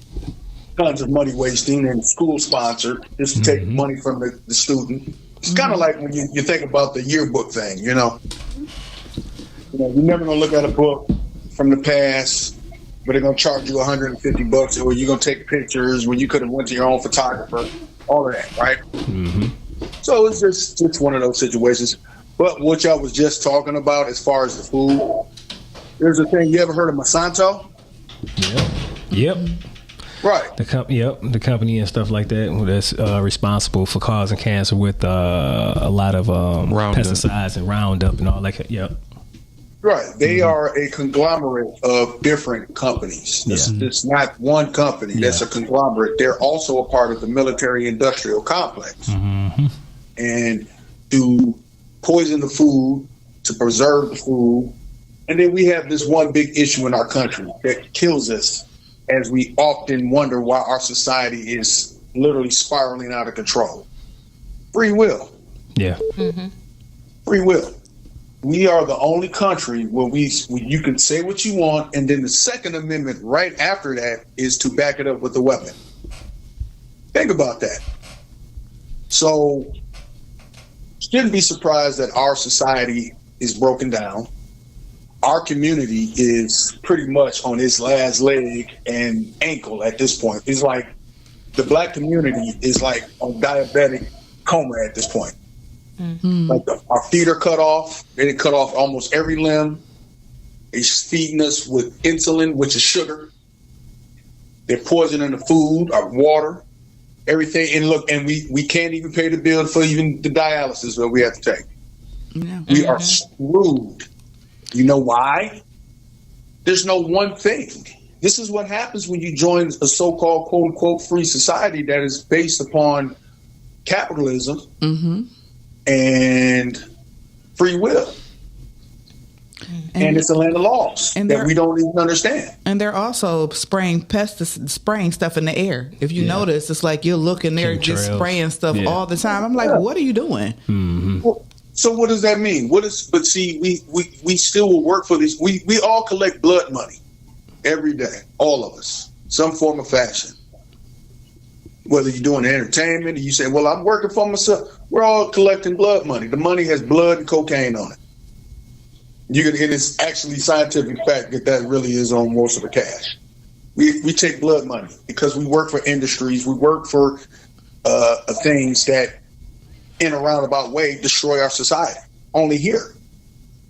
tons of money wasting and school sponsored just to take money from the student. It's kind of like when you think about the yearbook thing, you're never gonna look at a book from the past, but they're gonna charge you $150, or you're gonna take pictures when you could have went to your own photographer, all of that, right? So it's just one of those situations. But what y'all was just talking about as far as the food, there's a thing. You ever heard of Monsanto? Yep. Right. The company and stuff like that that's responsible for causing cancer with a lot of pesticides and Roundup and all that. Yep. Right. They are a conglomerate of different companies. It's not one company. That's a conglomerate. They're also a part of the military-industrial complex. And to poison the food, to preserve the food. And then we have this one big issue in our country that kills us, as we often wonder why our society is literally spiraling out of control. Free will. Yeah. Free will. We are the only country where you can say what you want, and then the Second Amendment right after that is to back it up with a weapon. Think about that. So, shouldn't be surprised that our society is broken down. Our community is pretty much on its last leg and ankle at this point. It's like the black community is like on diabetic coma at this point. Like our feet are cut off. They cut off almost every limb. They're feeding us with insulin, which is sugar. They're poisoning the food, our water, everything. And look, and we can't even pay the bill for even the dialysis that we have to take. Yeah. We are screwed. You know why? There's no one thing. This is what happens when you join a so-called quote-unquote free society that is based upon capitalism and free will. And it's a land of laws that we don't even understand. And they're also spraying stuff in the air. If you notice, it's like you're looking there just spraying stuff all the time. I'm like, what are you doing? Well, so what does that mean? But see, we still will work for this. We all collect blood money every day, all of us, some form of fashion. Whether you're doing entertainment or you say, well, I'm working for myself, we're all collecting blood money. The money has blood and cocaine on it. It is actually scientific fact that really is on most of the cash. We take blood money because we work for industries, we work for things that in a roundabout way destroy our society. Only here.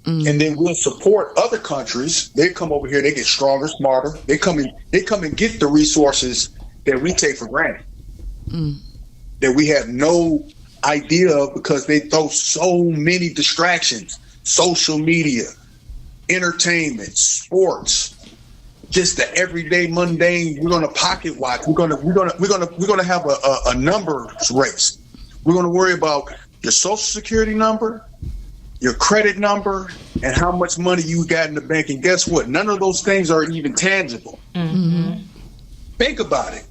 And then we'll support other countries. They come over here, they get stronger, smarter. They come and get the resources that we take for granted. That we have no idea of because they throw so many distractions. Social media, entertainment, sports, just the everyday mundane. We're going to pocket watch. We're going to have a numbers race. We're going to worry about your social security number, your credit number, and how much money you got in the bank. And guess what? None of those things are even tangible. Think about it.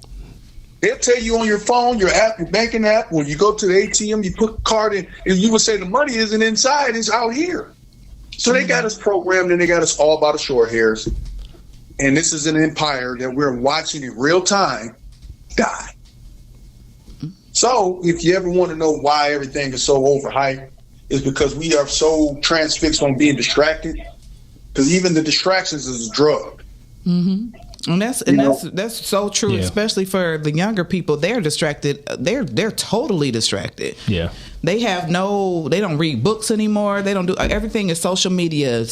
They'll tell you on your phone, your app, your banking app, when you go to the ATM, you put the card in, and you would say the money isn't inside, it's out here. So they got us programmed, and they got us all by the short hairs. And this is an empire that we're watching in real time die. So if you ever want to know why everything is so overhyped, it's because we are so transfixed on being distracted. Because even the distractions is a drug. And that's so true, especially for the younger people. They're distracted. They're totally distracted. Yeah. They don't read books anymore. They don't do everything is social media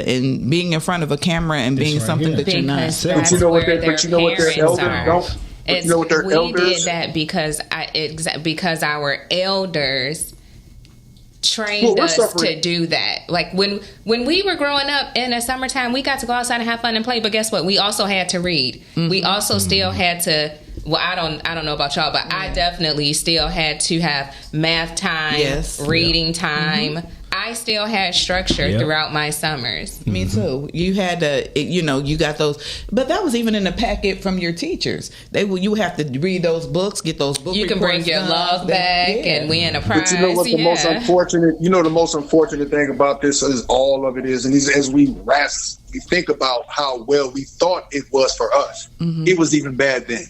and being in front of a camera and being something that you're not. But you know what their elders don't. We did that because our elders trained us to do that. Like when we were growing up in the summertime, we got to go outside and have fun and play. But guess what? We also had to read. We also still had to. Well, I don't know about y'all, but I definitely still had to have math time, reading time. I still had structure throughout my summers. Me too. You had to, you got those, but that was even in the packet from your teachers. You have to read those books, get those books. You can bring your love back and win a prize. But you know what the most unfortunate? The most unfortunate thing about this is all of it is, and as we think about how well we thought it was for us, it was even bad then.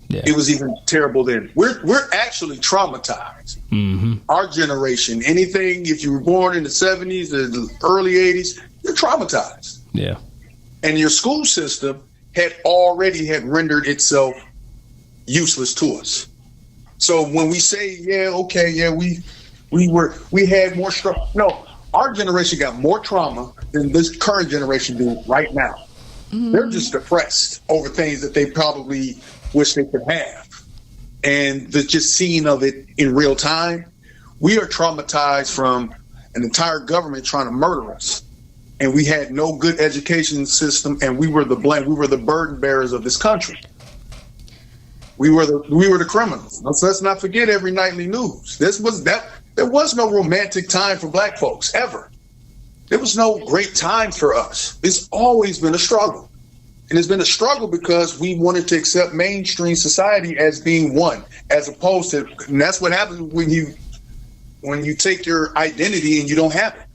Yeah. It was even terrible then. We're actually traumatized. Our generation, if you were born in the 70s, the early 80s, you're traumatized. Yeah. And your school system had already rendered itself useless to us. So when we say, we had more struggle. No, our generation got more trauma than this current generation do right now. They're just depressed over things that they probably wish they could have. And the just seeing of it in real time, we are traumatized from an entire government trying to murder us. And we had no good education system, and we were the burden bearers of this country. We were the criminals. Let's not forget every nightly news. There was no romantic time for black folks ever. There was no great time for us. It's always been a struggle. And it's been a struggle because we wanted to accept mainstream society as being one, as opposed to, and that's what happens when you take your identity and you don't have it.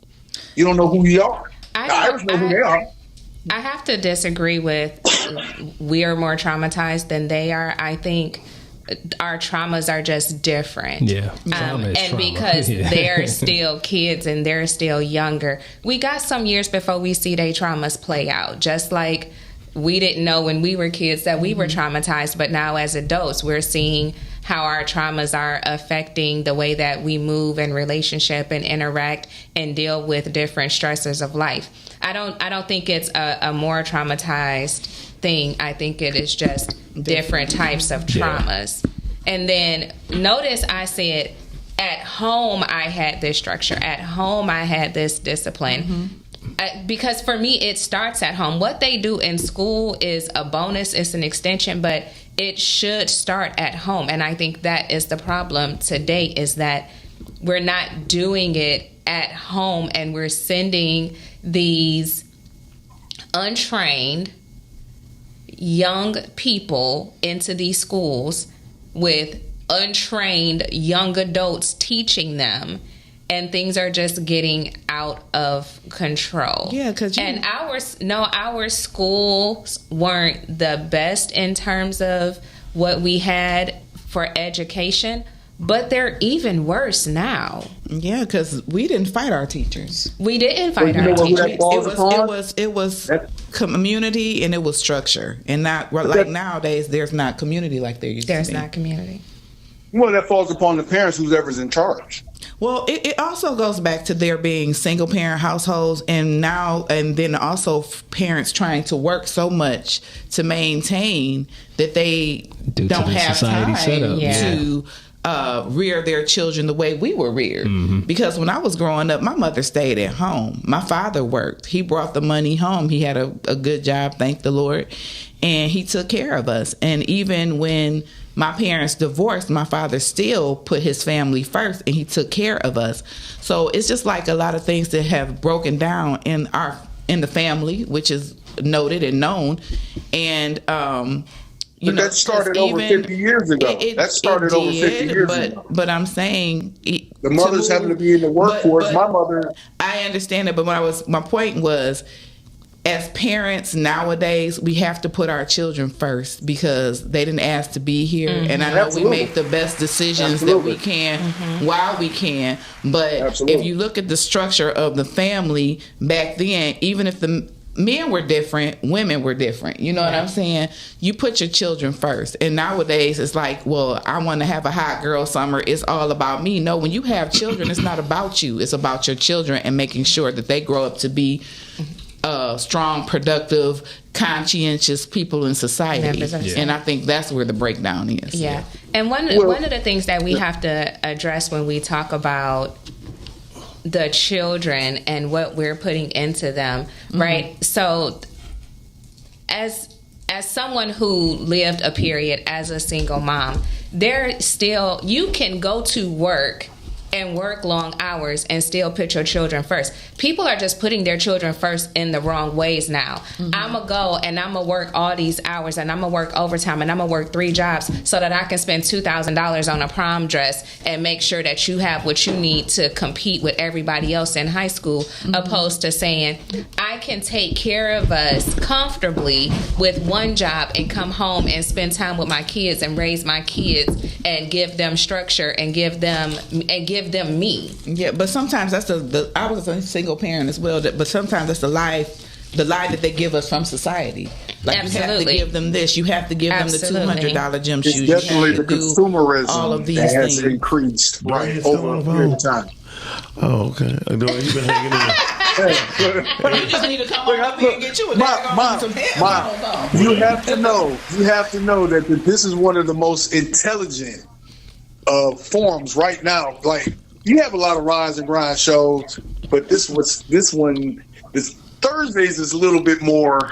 You don't know who you are. Irish know who they are. I have to disagree with we are more traumatized than they are. I think our traumas are just different. Yeah. And because they're still kids and they're still younger, we got some years before we see their traumas play out. Just like we didn't know when we were kids that we were traumatized, but now as adults, we're seeing how our traumas are affecting the way that we move and relationship and interact and deal with different stressors of life. I don't think it's a more traumatized thing. I think it is just different types of traumas. And then notice I said, at home I had this structure. At home I had this discipline. Because for me, it starts at home. What they do in school is a bonus, it's an extension, but it should start at home. And I think that is the problem today, is that we're not doing it at home, and we're sending these untrained young people into these schools with untrained young adults teaching them. And things are just getting out of control. Yeah, and our schools weren't the best in terms of what we had for education, but they're even worse now. Yeah, because we didn't fight our teachers. We didn't fight our teachers. It was community, and it was structure, and not like nowadays. There's not community like there used to be. There's not community. Well, that falls upon the parents, whoever's in charge. Well, it also goes back to there being single parent households, and then also parents trying to work so much to maintain that they don't have time to rear their children the way we were reared. Because when I was growing up, my mother stayed at home. My father worked. He brought the money home. He had a good job, thank the Lord, and he took care of us. And even when my parents divorced, my father still put his family first, and he took care of us. So it's just like a lot of things that have broken down in the family, which is noted and known. And that started over 50 years ago. That started over 50 years ago. But I'm saying the mothers having to be in the workforce. My mother. I understand it, but my point was, as parents nowadays, we have to put our children first, because they didn't ask to be here. And I know we make the best decisions that we can while we can. But if you look at the structure of the family back then, even if the men were different, women were different. You know what I'm saying? You put your children first. And nowadays it's like, well, I want to have a hot girl summer. It's all about me. No, when you have children, it's not about you. It's about your children and making sure that they grow up to be strong, productive, conscientious people in society. And I think that's where the breakdown is. Yeah. And one of the things that we have to address when we talk about the children and what we're putting into them, right? So as someone who lived a period as a single mom, you can go to work and work long hours and still put your children first. People are just putting their children first in the wrong ways now. I'm going to go and I'm going to work all these hours, and I'm going to work overtime, and I'm going to work 3 jobs so that I can spend $2,000 on a prom dress and make sure that you have what you need to compete with everybody else in high school, opposed to saying, I can take care of us comfortably with 1 job and come home and spend time with my kids and raise my kids and give them structure and give them me. Yeah, but sometimes that's I was a single parent as well, but sometimes that's the lie that they give us from society. Like, Absolutely. you have to give them this, you have to give them the $200 gym shoes. It's definitely the consumerism all of these that has things. Increased over a period of time. Oh, okay. You've been hanging in. You just need to come on up here and get you a some head. You have to know that this is one of the most intelligent forms right now. Like, you have a lot of rise and grind shows, but this Thursdays is a little bit more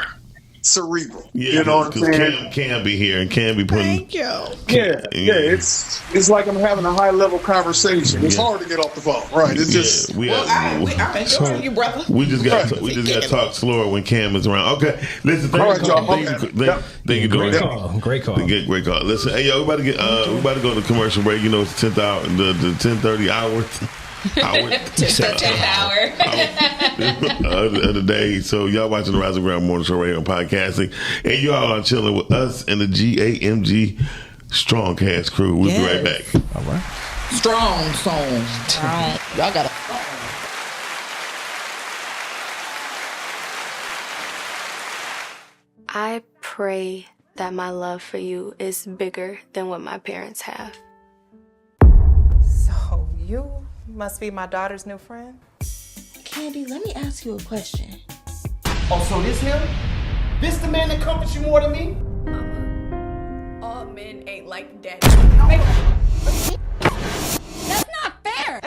cerebral. Yeah, you know what I'm saying? Can be here and can be putting. Thank you. It's like I'm having a high level conversation. It's hard to get off the phone, right? It's just. I'm enjoying you, brother. We just got to talk slower when Cam is around. Okay, listen. Thank you. Great call. Great call. Listen, hey, yo, we about to go to commercial break. You know, it's the 10th hour, the 10:30 hour. Of the day. So y'all watching the Rise and Ground Morning Show right here on podcasting, and y'all are chilling with us and the GAMG Strongcast crew. We'll be right back. All right. Strong. Y'all got to. I pray that my love for you is bigger than what my parents have. So you must be my daughter's new friend? Candy, let me ask you a question. Oh, so this him? This the man that comforts you more than me? Mama, all men ain't like daddy. That's not fair!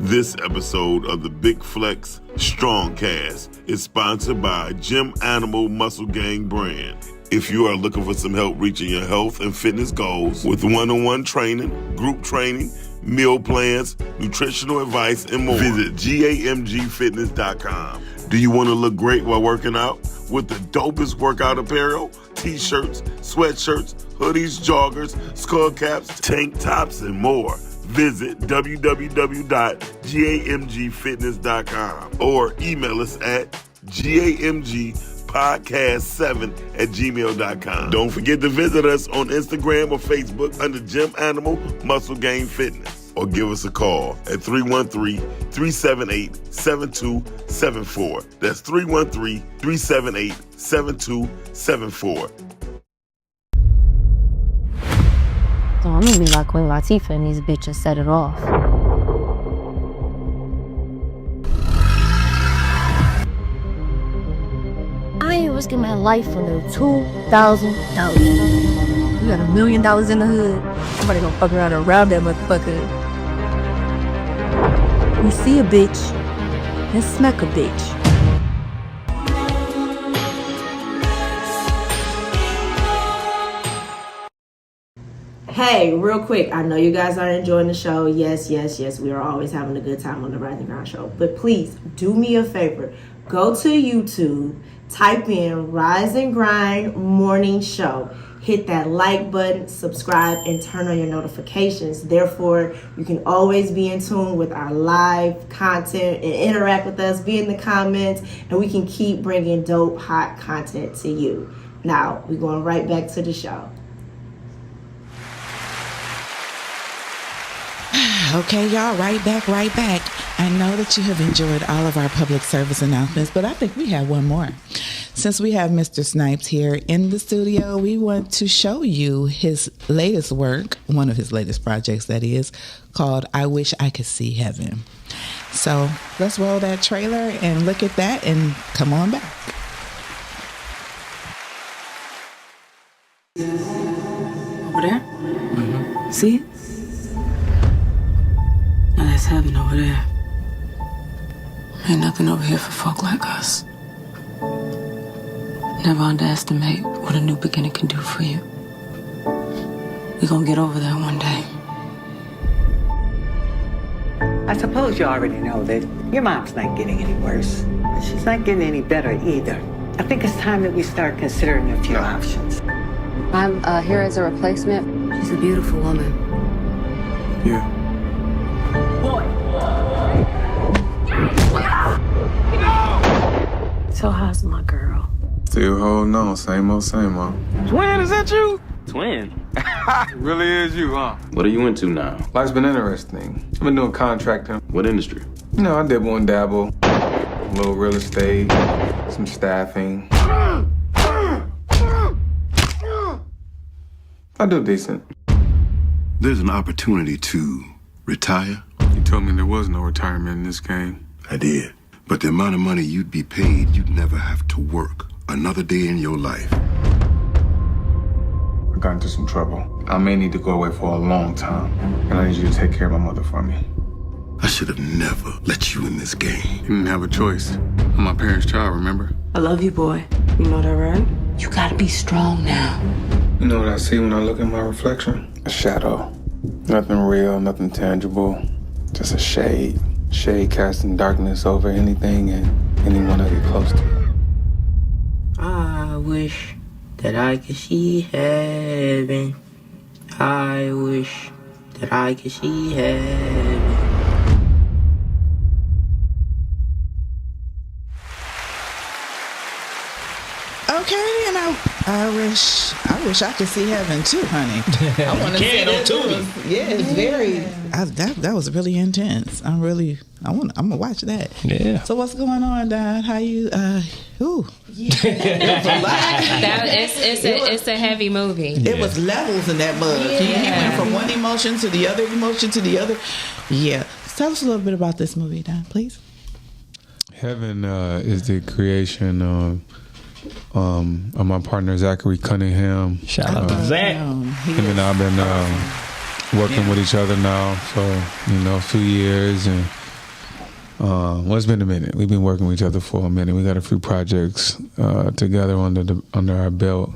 This episode of the Big Flex Strongcast is sponsored by Gym Animal Muscle Gang brand. If you are looking for some help reaching your health and fitness goals with one-on-one training, group training, meal plans, nutritional advice, and more, visit GAMGfitness.com. Do you want to look great while working out with the dopest workout apparel, t-shirts, sweatshirts, hoodies, joggers, skull caps, tank tops, and more? Visit www.gamgfitness.com or email us at gamgpodcast7@gmail.com. Don't forget to visit us on Instagram or Facebook under Gym Animal Muscle Gang Fitness, or give us a call at 313-378-7274. That's 313-378-7274. So I'm gonna be like Queen Latifah and these bitches set it off. I ain't risking my life for no $2,000. You got $1 million in the hood. Somebody gonna fuck around and rob that motherfucker. You see a bitch, and smack a bitch. Hey, real quick, I know you guys are enjoying the show. Yes, we are always having a good time on the Rise and Grind show. But please, do me a favor. Go to YouTube, type in Rise and Grind Morning Show. Hit that like button, subscribe, and turn on your notifications. Therefore, you can always be in tune with our live content and interact with us, be in the comments, and we can keep bringing dope, hot content to you. Now, we're going right back to the show. Okay, y'all, right back. I know that you have enjoyed all of our public service announcements, but I think we have one more. Since we have Mr. Snipes here in the studio, we want to show you his latest work, one of his latest projects that is, called I Wish I Could See Heaven. So let's roll that trailer and look at that and come on back. Over there? Mm-hmm. See it? Now that's heaven over there. Ain't nothing over here for folk like us. Never underestimate what a new beginning can do for you. We're gonna get over there one day. I suppose you already know that your mom's not getting any worse, but she's not getting any better either. I think it's time that we start considering a few options. I'm here as a replacement. She's a beautiful woman. Yeah. So how's my girl? Still holding on, same old. Twin, is that you? Twin? It really is you, huh? What are you into now? Life's been interesting. I've been doing contracting. What industry? You know, I dabble and dabble. A little real estate, some staffing. I do decent. There's an opportunity to retire. You told me there was no retirement in this game. I did. But the amount of money you'd be paid, you'd never have to work another day in your life. I got into some trouble. I may need to go away for a long time. And I need you to take care of my mother for me. I should have never let you in this game. You didn't have a choice. I'm my parents' child, remember? I love you, boy. You know that, right? You gotta be strong now. You know what I see when I look at my reflection? A shadow. Nothing real, nothing tangible. Just a shade. Shade casting darkness over anything and anyone I get close to. I wish that I could see heaven. I wish that I could see heaven. Okay, then I wish I could see heaven too, honey. I want to see it too. Yeah, it's very. That was really intense. I'm gonna watch that. Yeah. So what's going on, Don? How you? It's a heavy movie. It was levels in that mug. Yeah. He went from one emotion to the other emotion to the other. Yeah. Tell us a little bit about this movie, Don, please. Heaven is the creation of my partner Zachary Cunningham. Shout out to Zach. Him and I've been working with each other now for a few years, and it's been a minute. We've been working with each other for a minute. We got a few projects together under our belt.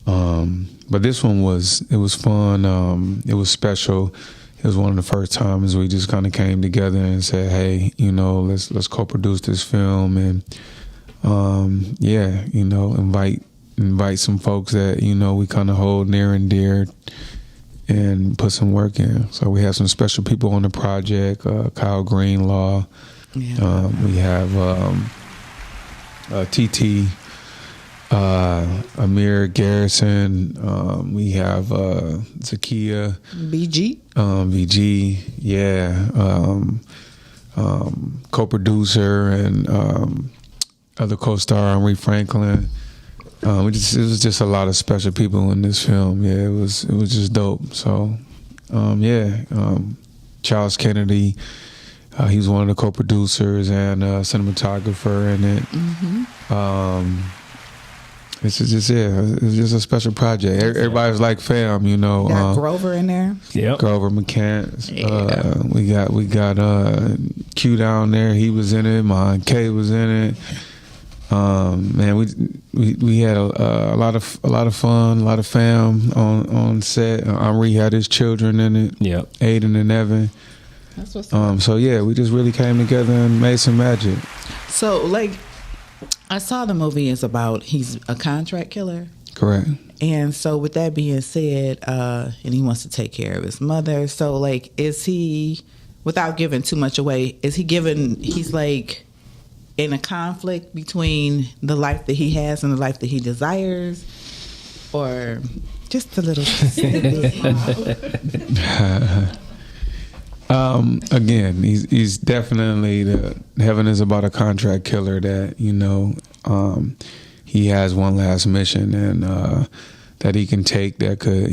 But this one was fun. It was special. It was one of the first times we just kind of came together and said, "Hey, let's co-produce this film and invite some folks that we kind of hold near and dear and put some work in." So we have some special people on the project. Kyle Greenlaw. Yeah. We have TT. Amir Garrison, we have Zakia BG, yeah, co-producer and other co-star Henry Franklin. It was just a lot of special people in this film. Yeah, it was just dope. So, Charles Kennedy, he was one of the co-producers and cinematographer in it. Mm-hmm. It's just a special project. Everybody's like fam, Got Grover in there. Yeah, Grover McCants. Yeah. We got Q down there. He was in it. Mon K was in it. Man, we had a lot of fun, a lot of fam on set. Henri had his children in it. Yeah, Aiden and Evan. That's what's up. So yeah, we just really came together and made some magic. So I saw the movie is about he's a contract killer. Correct. And so with that being said, and he wants to take care of his mother. So is he, without giving too much away, he's in a conflict between the life that he has and the life that he desires? Or just a little again, he's definitely heaven is about a contract killer that he has one last mission and that he can take that could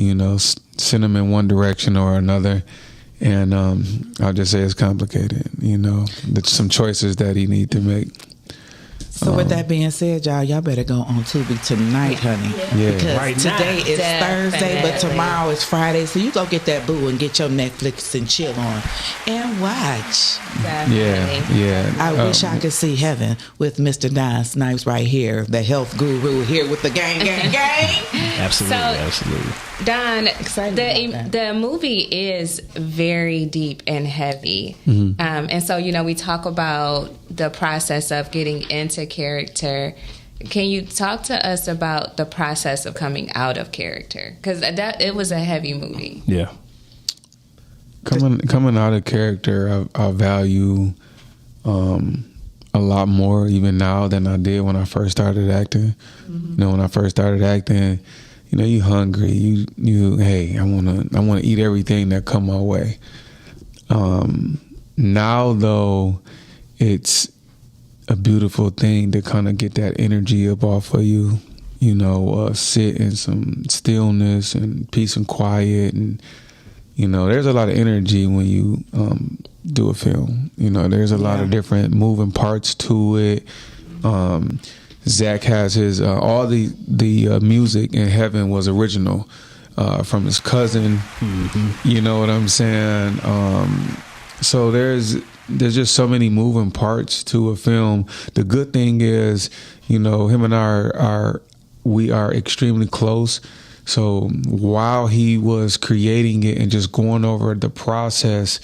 send him in one direction or another, and I'll just say it's complicated. There's some choices that he need to make. So with that being said, y'all better go on Tubi tonight, honey. Yeah. Because today is Thursday, but tomorrow is Friday. So you go get that boo and get your Netflix and chill on and watch. Definitely. Yeah. I wish I could see heaven with Mr. Don Snipes right here, the health guru here with the gang. Absolutely. Don, the movie is very deep and heavy. Mm-hmm. And so, we talk about the process of getting into character. Can you talk to us about the process of coming out of character? Because it was a heavy movie. Yeah. Coming out of character, I value a lot more even now than I did when I first started acting. Mm-hmm. When I first started acting, you hungry. You hey, I wanna eat everything that come my way. Now though, it's a beautiful thing to kind of get that energy up off of you. Sit in some stillness and peace and quiet, and there's a lot of energy when you do a film. There's a lot of different moving parts to it. Zach has his all the music in Heaven was original from his cousin. Mm-hmm. You know what I'm saying? So there's just so many moving parts to a film. The good thing is, him and we are extremely close. So while he was creating it and just going over the process,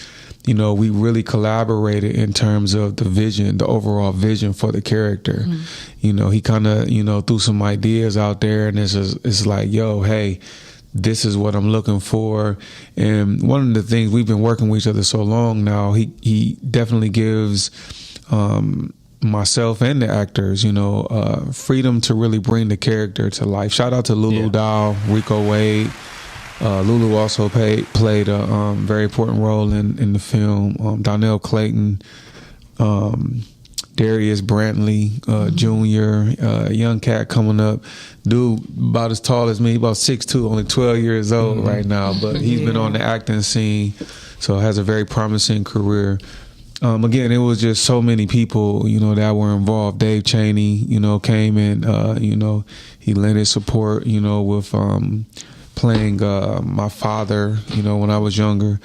we really collaborated in terms of the vision, the overall vision for the character. Mm-hmm. He kind of, threw some ideas out there, and it's like, yo, hey, this is what I'm looking for. And one of the things, we've been working with each other so long now, he definitely gives myself and the actors, freedom to really bring the character to life. Shout out to Lulu Dow, Rico Wade. Lulu also played a very important role in the film. Donnell Clayton, Darius Brantley Jr., young cat coming up. Dude about as tall as me, about 6'2", only 12 years old right now. But he's been on the acting scene, so has a very promising career. Again, it was just so many people, that were involved. Dave Chaney, came in, he lent his support, with playing my father, when I was younger.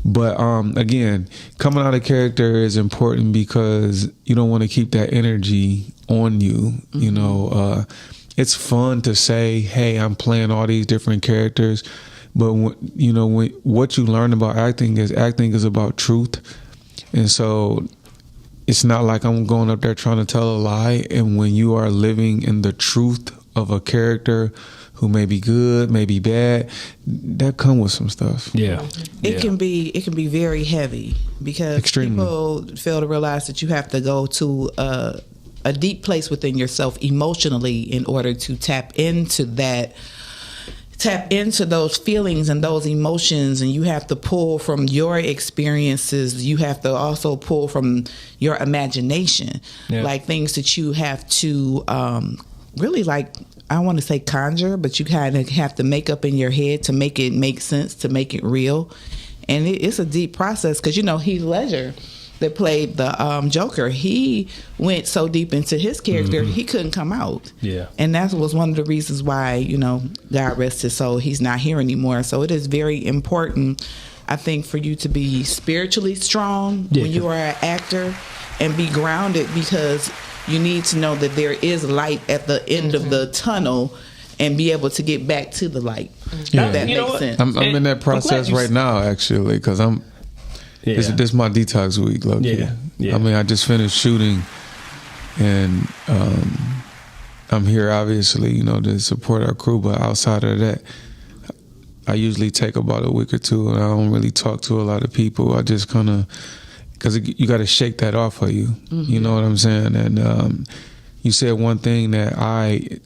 But again, coming out of character is important because you don't want to keep that energy on you. It's fun to say, hey, I'm playing all these different characters. But, what you learn about acting is about truth. And so it's not like I'm going up there trying to tell a lie. And when you are living in the truth of a character who may be good, may be bad, that come with some stuff. Yeah. It can be very heavy because people fail to realize that you have to go to a deep place within yourself emotionally in order to tap into those feelings and those emotions, and you have to pull from your experiences. You have to also pull from your imagination, like things that you have to really, like, I want to say conjure, but you kind of have to make up in your head to make it make sense, to make it real. And it's a deep process because, Heath Ledger, that played the Joker, he went so deep into his character, he couldn't come out. Yeah. And that was one of the reasons why, God rest his soul, he's not here anymore. So it is very important, I think, for you to be spiritually strong when you are an actor and be grounded, because you need to know that there is light at the end of the tunnel and be able to get back to the light. Yeah. If that makes sense. I'm in that process right now, actually, because this is my detox week, low-key. I mean, I just finished shooting, and I'm here, obviously, to support our crew. But outside of that, I usually take about a week or two, and I don't really talk to a lot of people. I just kind of, because you got to shake that off of you. You know what I'm saying? And you said one thing that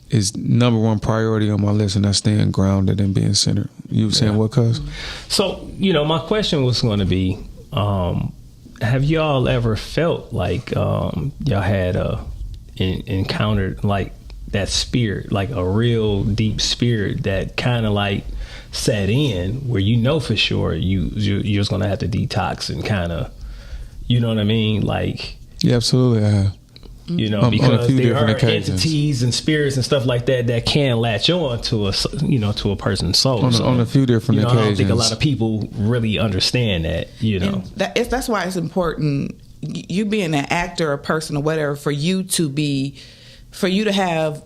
is number one priority on my list, and that's staying grounded and being centered. You were saying what, cuz? So, my question was going to be, have y'all ever felt like y'all had encountered like that spirit, like a real deep spirit that kind of like set in where for sure you're just going to have to detox and kind of, you know what I mean? Like, yeah, absolutely, I have. Because there are entities and spirits and stuff like that can latch on to to a person's soul. On a few different occasions. I don't think a lot of people really understand that, That's why it's important, you being an actor, a person or whatever, for you to have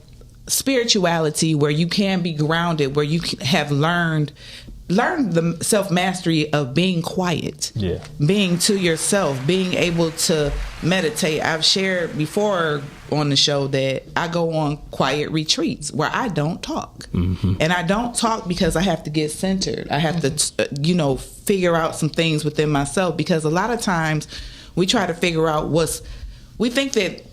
spirituality where you can be grounded, where you have learned the self-mastery of being quiet, being to yourself, being able to meditate. I've shared before on the show that I go on quiet retreats where I don't talk. And I don't talk because I have to get centered. I have to, figure out some things within myself, because a lot of times we try to figure out we think that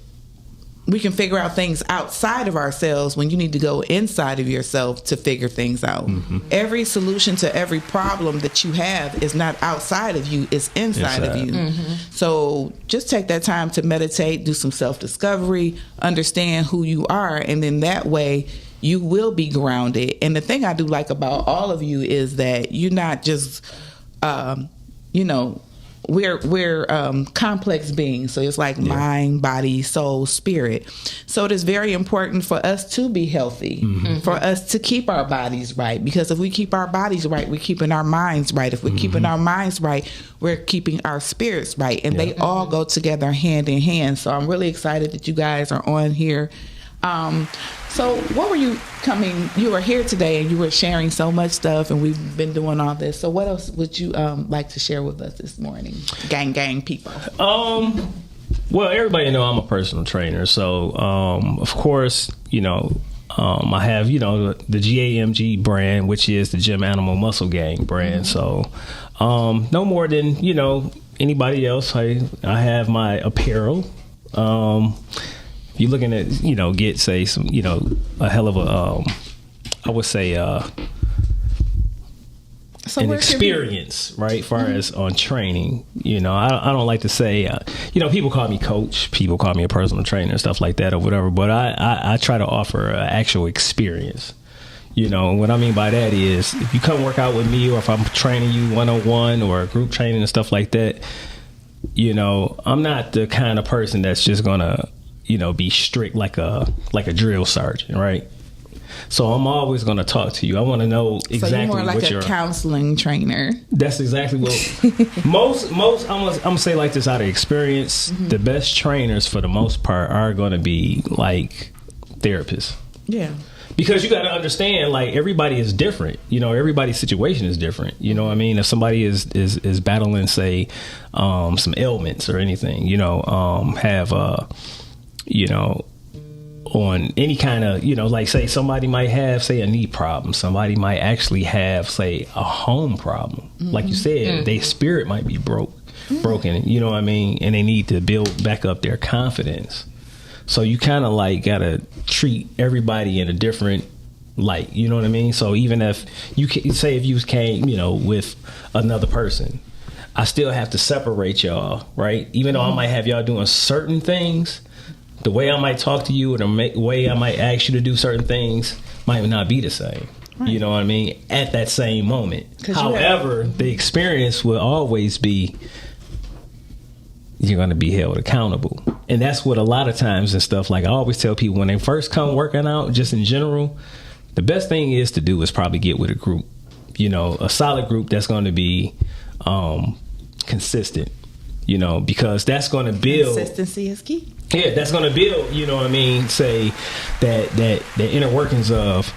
we can figure out things outside of ourselves when you need to go inside of yourself to figure things out. Every solution to every problem that you have is not outside of you, it's inside of you. So just take that time to meditate, do some self-discovery, understand who you are, and then that way you will be grounded. And the thing I do like about all of you is that you're not just, we're complex beings. So it's like mind, body, soul, spirit. So it is very important for us to be healthy, for us to keep our bodies right. Because if we keep our bodies right, we're keeping our minds right. If we're keeping our minds right, we're keeping our spirits right. And they all go together hand in hand. So I'm really excited that you guys are on here. So what were you were here today and you were sharing so much stuff and we've been doing all this. So what else would you like to share with us this morning? Gang people. Well, everybody know I'm a personal trainer. So, of course, I have, the GAMG brand, which is the Gym Animal Muscle Gang brand. So, no more than, anybody else. I have my apparel. You're looking at, get, say, some, a hell of a, I would say, an experience, right? As far as on training, I don't like to say, people call me coach, people call me a personal trainer and stuff like that or whatever, but I try to offer an actual experience. What I mean by that is if you come work out with me or if I'm training you one-on-one or group training and stuff like that, I'm not the kind of person that's just gonna be strict like a drill sergeant, right? So I'm always going to talk to you. I want to know exactly so you're more like what a counseling trainer. That's exactly what most I'm gonna say like this out of experience. The best trainers for the most part are going to be like therapists. Yeah. Because you got to understand, like, everybody is different. Everybody's situation is different. You know what I mean? If somebody is battling, say, some ailments or anything, have on any kind of, like, say somebody might have, say, a knee problem. Somebody might actually have, say, a home problem. Like you said, their spirit might be broken, you know what I mean? And they need to build back up their confidence. So you kind of like got to treat everybody in a different light, you know what I mean? So even if you say if you came, with another person, I still have to separate y'all, right? Even though I might have y'all doing certain things, the way I might talk to you or the way I might ask you to do certain things might not be the same. Right. You know what I mean? At that same moment. However, the experience will always be, you're going to be held accountable. And that's what a lot of times and stuff, like I always tell people when they first come working out, just in general, the best thing is to do is probably get with a group, a solid group that's going to be consistent, because that's going to build. Consistency is key. Yeah, that's going to build, say that the inner workings of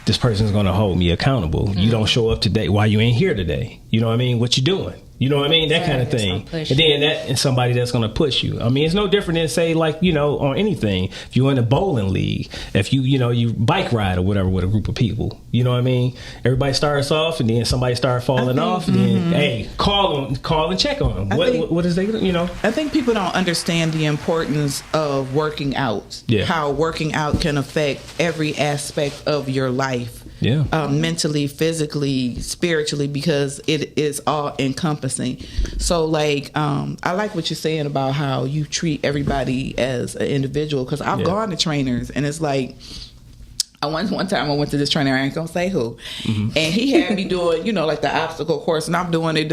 this person's going to hold me accountable. You don't show up today. Why you ain't here today? You know what I mean? What you doing? You know what I mean? That kind of thing. And then and somebody that's going to push you. I mean, it's no different than say like, on anything. If you're in a bowling league, if you bike ride or whatever with a group of people, you know what I mean? Everybody starts off and then somebody starts falling off and then, hey, call and check on them. What is they, I think people don't understand the importance of working out. Yeah. How working out can affect every aspect of your life. Yeah. Mentally, physically, spiritually, because it is all encompassing. So like, I like what you're saying about how you treat everybody as an individual, because I've gone to trainers and it's like, one time I went to this trainer, I ain't gonna say who, and he had me doing, like the obstacle course, and I'm doing it,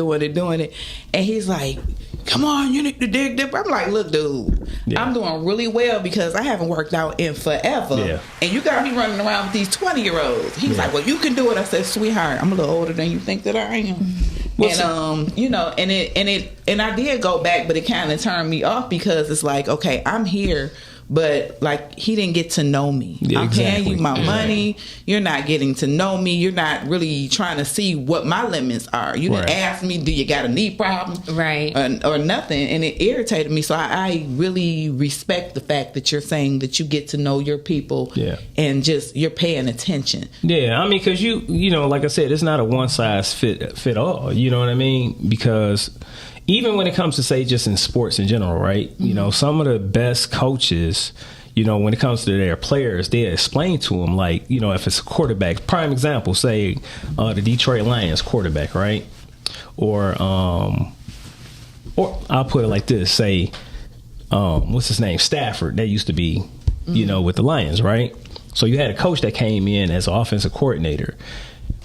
and he's like, come on, you need to dig deeper. I'm like, look, dude, I'm doing really well because I haven't worked out in forever, and you got me running around with these 20-year-olds. He's like, well, you can do it. I said, sweetheart, I'm a little older than you think that I am. And I did go back, but it kind of turned me off because it's like, okay, I'm here, but like he didn't get to know me. I'm paying you my money. You're not getting to know me. You're not really trying to see what my limits are. You didn't ask me, do you got a knee problem? Right. Or nothing. And it irritated me. So I really respect the fact that you're saying that you get to know your people and just you're paying attention. Yeah. I mean, because you like I said, it's not a one size fit all. You know what I mean? Because even when it comes to, say, just in sports in general, right? Some of the best coaches, when it comes to their players, they explain to them, like, if it's a quarterback, prime example, say, the Detroit Lions quarterback, right? Or I'll put it like this, say, what's his name? Stafford, that used to be, with the Lions, right? So you had a coach that came in as an offensive coordinator.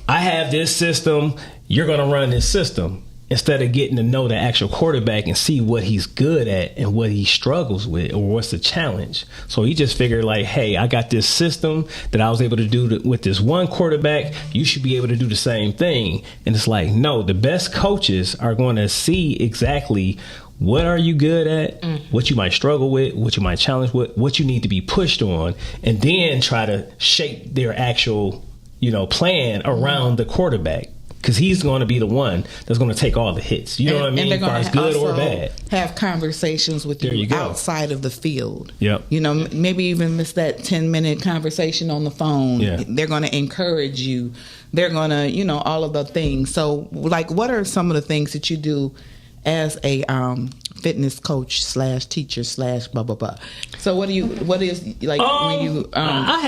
I have this system. You're going to run this system. instead of getting to know the actual quarterback and see what he's good at and what he struggles with or what's the challenge. So he just figured like, hey, I got this system that I was able to do with this one quarterback. You should be able to do the same thing. And it's like, no, the best coaches are going to see exactly what are you good at, what you might struggle with, what you might challenge with, what you need to be pushed on, and then try to shape their actual, plan around the quarterback. Because he's going to be the one that's going to take all the hits. You know what I mean? And they're going to good or bad. Have conversations with you outside of the field. Yep. Maybe even miss that 10-minute conversation on the phone. Yeah. They're going to encourage you. They're going to, all of the things. So, like, what are some of the things that you do as a fitness coach / teacher / blah blah blah? So what is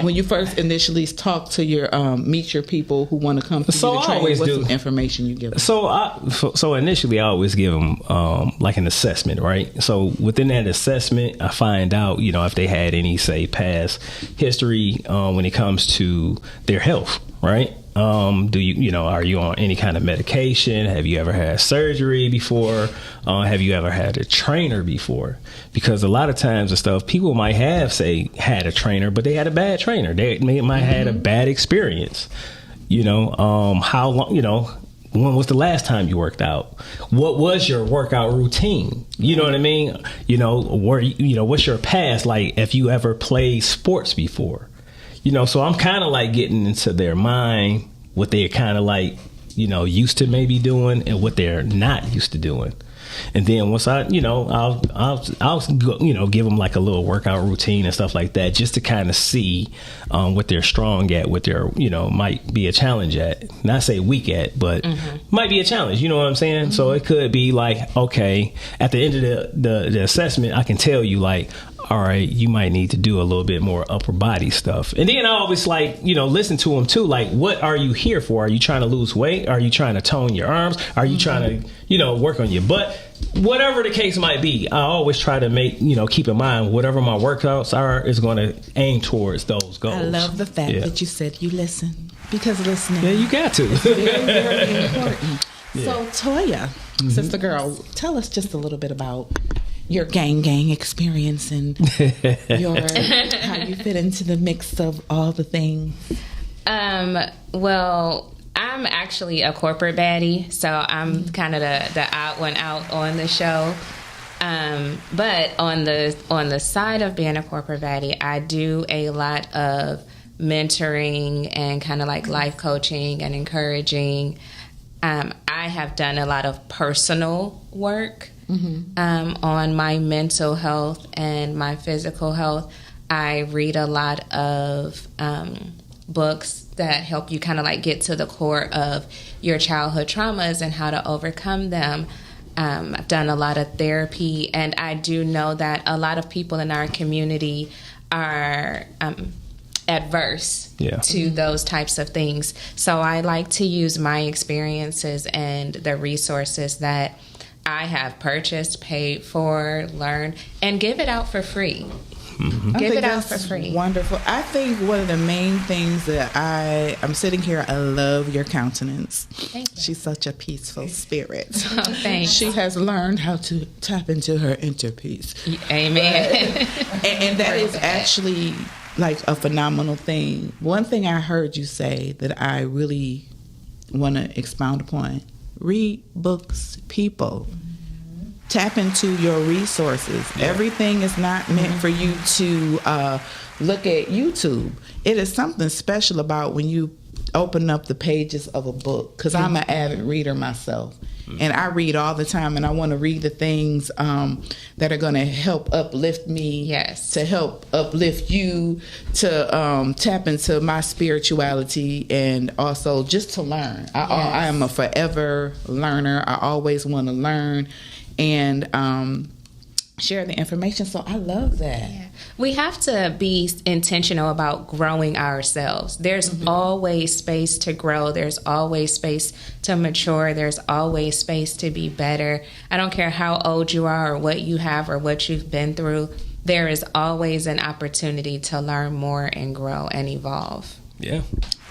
when you first initially talk to your meet your people who want to come to you to train? What's some information you give them? So initially I always give them like an assessment, right? So within that assessment, I find out if they had any past history when it comes to their health, right? Do you are you on any kind of medication? Have you ever had surgery before? Have you ever had a trainer before? Because a lot of times the stuff people might have had a trainer, but they had a bad trainer. They might have had a bad experience. How long? When was the last time you worked out? What was your workout routine? You know what I mean? What's your past like? If you ever played sports before? So I'm kind of like getting into their mind, what they're kind of like, used to maybe doing and what they're not used to doing. And then once I'll give them like a little workout routine and stuff like that, just to kind of see what they're strong at, what they're, might be a challenge at. Not say weak at, but might be a challenge. You know what I'm saying? So it could be like, okay, at the end of the assessment, I can tell you like, all right, you might need to do a little bit more upper body stuff. And then I always listen to them too. Like, what are you here for? Are you trying to lose weight? Are you trying to tone your arms? Are you trying to, work on your butt? Whatever the case might be, I always try to keep in mind whatever my workouts are is going to aim towards those goals. I love the fact that you said you listen, because listening. Yeah, you got to. It's very, very important. Yeah. So, Toya, sister girl, tell us just a little bit about your gang experience and how you fit into the mix of all the things. Well, I'm actually a corporate baddie, so I'm kind of the odd one out on the show. But on the side of being a corporate baddie, I do a lot of mentoring and kind of like life coaching and encouraging. I have done a lot of personal work on my mental health and my physical health. I read a lot of books that help you kind of like get to the core of your childhood traumas and how to overcome them. I've done a lot of therapy, and I do know that a lot of people in our community are adverse to those types of things. So I like to use my experiences and the resources that I have purchased, paid for, learned, and give it out for free. Give it out for free. Wonderful. I think one of the main things that I'm sitting here, I love your countenance. Thank you. She's such a peaceful spirit. Oh, thanks. She has learned how to tap into her inner peace. Amen. And that is actually like a phenomenal thing. One thing I heard you say that I really want to expound upon: read books, people. Tap into your resources. Everything is not meant for you to look at YouTube. It is something special about when you open up the pages of a book, because I'm an avid reader myself. And I read all the time, and I want to read the things that are going to help uplift me, to help uplift you, to tap into my spirituality, and also just to learn. I am a forever learner. I always want to learn and share the information. So I love that. Yeah. We have to be intentional about growing ourselves. There's always space to grow. There's always space to mature. There's always space to be better. I don't care how old you are or what you have or what you've been through. There is always an opportunity to learn more and grow and evolve. Yeah.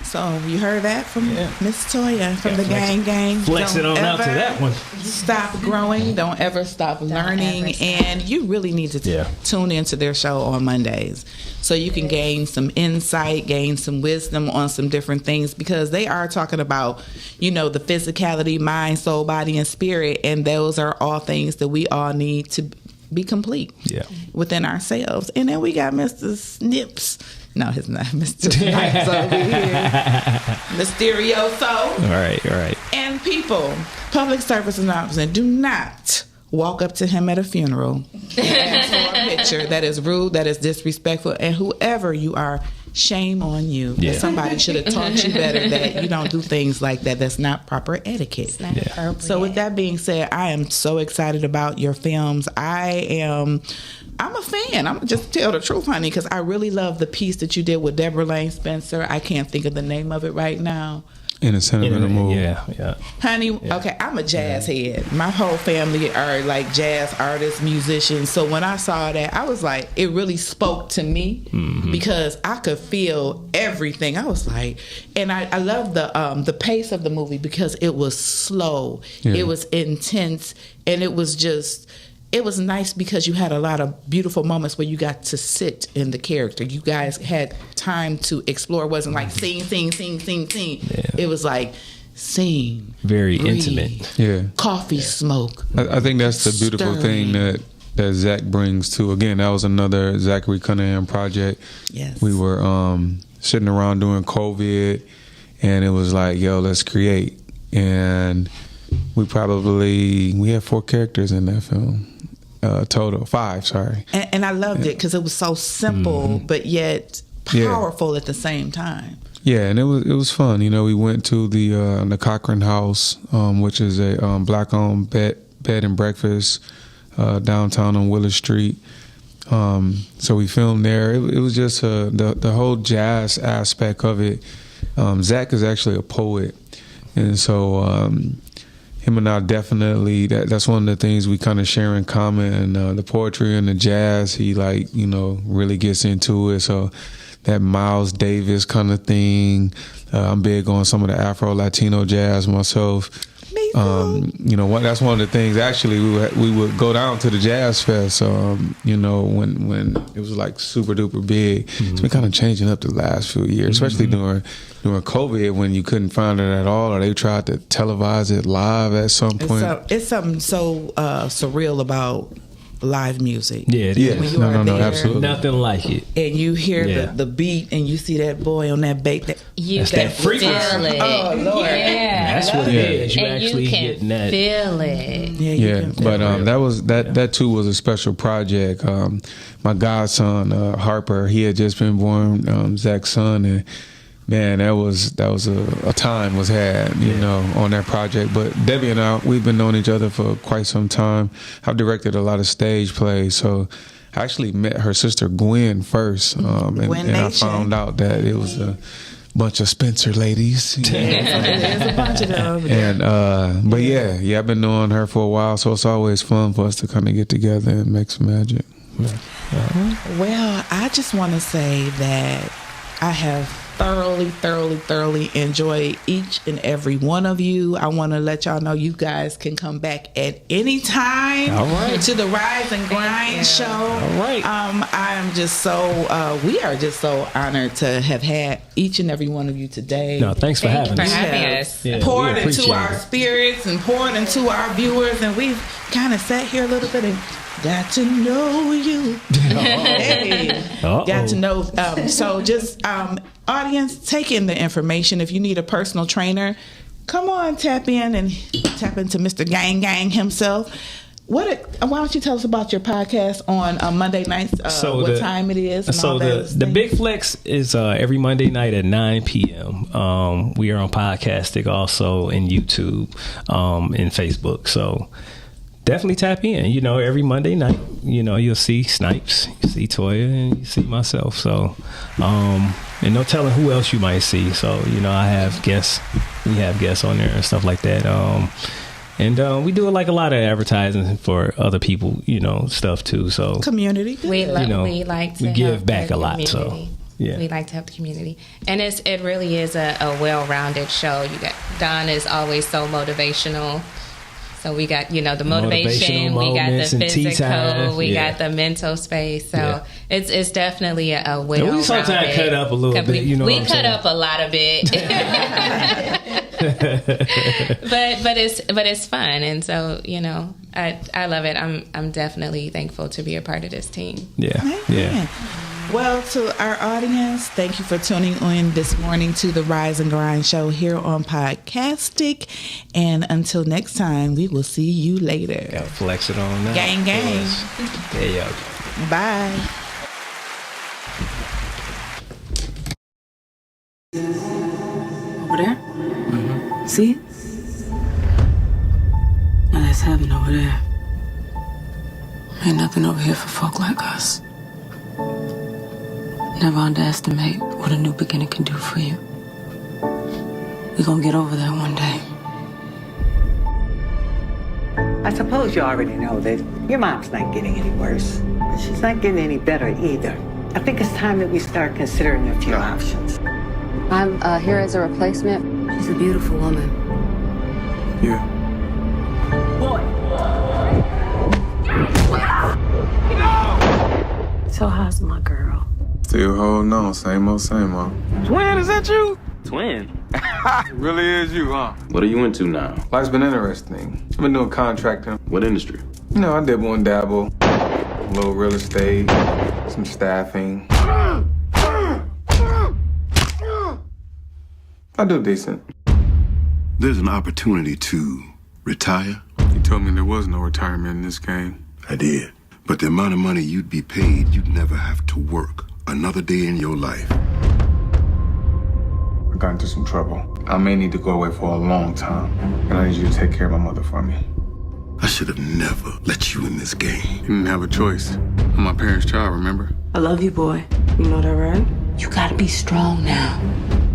So you heard that from Miss Toya from the gang. Flex it on out to that one. Stop growing. Don't ever stop learning. And you really need to tune into their show on Mondays so you can gain some insight, gain some wisdom on some different things, because they are talking about, the physicality, mind, soul, body, and spirit. And those are all things that we all need to be complete within ourselves. And then we got Mr. Snips. No, he's not Mr. Snipes over here. Mysterioso. All right. And people, public service announcement, do not walk up to him at a funeral and ask for a picture. That is rude, that is disrespectful, and whoever you are, shame on you. Yeah. Somebody should have taught you better that you don't do things like that. That's not proper etiquette. It's not appropriate. So with that being said, I am so excited about your films. I'm a fan. I'm just tell the truth, honey, because I really love the piece that you did with Deborah Lane Spencer. I can't think of the name of it right now. In a sentimental mood. Yeah. Honey, okay, I'm a jazz head. My whole family are like jazz artists, musicians. So when I saw that, I was like, it really spoke to me because I could feel everything. I was like, and I love the pace of the movie because it was slow. Yeah. It was intense, and it was nice because you had a lot of beautiful moments where you got to sit in the character. You guys had time to explore. It wasn't like sing. Yeah. It was like sing. Very breathe, intimate. Yeah. Coffee, smoke. I think that's the beautiful thing that Zach brings to. Again, that was another Zachary Cunningham project. Yes. We were sitting around doing COVID, and it was like, yo, let's create. And we had 4 characters in that film. Total 5, sorry. And I loved it because it was so simple, but yet powerful at the same time. Yeah, and it was fun. We went to the Cochran House, which is a black-owned bed and breakfast downtown on Willis Street. So we filmed there. It was just the whole jazz aspect of it. Zach is actually a poet, and so him and I definitely, that's one of the things we kind of share in common. And the poetry and the jazz, he really gets into it. So that Miles Davis kind of thing. I'm big on some of the Afro-Latino jazz myself. Me too. That's one of the things. Actually, we would go down to the Jazz Fest. When it was like super duper big. It's been kind of changing up the last few years, especially during COVID when you couldn't find it at all, or they tried to televise it live at some point. It's something so surreal about live music. Yeah, it is. When you are there, absolutely. Nothing like it. And you hear the beat, and you see that boy on that bass. That's that frequency. Oh, Lord. Yeah. That's what it is. You and actually you can getting that. feel it. Yeah, but that too was a special project. My godson Harper, he had just been born, Zach's son, and man, that was a time was had, on that project. But Debbie and I, we've been knowing each other for quite some time. I've directed a lot of stage plays, so I actually met her sister Gwen first, and I found out that it was a bunch of Spencer ladies. There's a bunch of them. And but yeah, I've been knowing her for a while, so it's always fun for us to kind of get together and make some magic. Well, I just want to say that I have thoroughly enjoyed each and every one of you. I want to let y'all know you guys can come back at any time to the Rise and Grind show. All right. I am just so we are just so honored to have had each and every one of you today. No, thanks for having us. Poured into our spirits and poured into our viewers, and we've kind of sat here a little bit and got to know you. Got to know. So just audience, take in the information. If you need a personal trainer, come on, tap in and tap into Mr. Gang himself. Why don't you tell us about your podcast on Monday nights? What time it is? So the Big Flex is every Monday night at 9 p.m. We are on Podcastic, also in YouTube, and Facebook. So definitely tap in. Every Monday night, you'll see Snipes, you see Toya, and you see myself. So, and no telling who else you might see. So, I have guests. We have guests on there and stuff like that. And we do like a lot of advertising for other people, stuff too. So community. We like to give back a lot. So Yeah. We like to help the community. And it really is a well-rounded show. You got Don is always so motivational. So we got, the motivation, we got the physical, we got the mental space. So it's definitely a well-rounded. We sometimes cut up a little bit, we cut up a lot of it. but it's fun. And so, I love it. I'm definitely thankful to be a part of this team. Yeah. Well, to our audience, thank you for tuning in this morning to the Rise and Grind show here on Podcastic. And until next time, we will see you later. Gotta flex it on now. Gang, gang. There you go. Bye. Over there? Mm-hmm. See it? Now that's heaven over there. Ain't nothing over here for folk like us. Never underestimate what a new beginning can do for you. We're gonna get over that one day. I suppose you already know that your mom's not getting any worse, but she's not getting any better either. I think it's time that we start considering a few options. I'm here as a replacement. She's a beautiful woman. Yeah. So how's my girl? Still holding on, same old, same old. Twin, is that you? Twin? It really is you, huh? What are you into now? Life's been interesting. I've been doing contracting. What industry? I dibble and dabble. A little real estate, some staffing. I do decent. There's an opportunity to retire. You told me there was no retirement in this game. I did. But the amount of money you'd be paid, you'd never have to work another day in your life. I got into some trouble. I may need to go away for a long time. And I need you to take care of my mother for me. I should have never let you in this game. You didn't have a choice. I'm my parents' child, remember? I love you, boy. You know that, right? You gotta be strong now.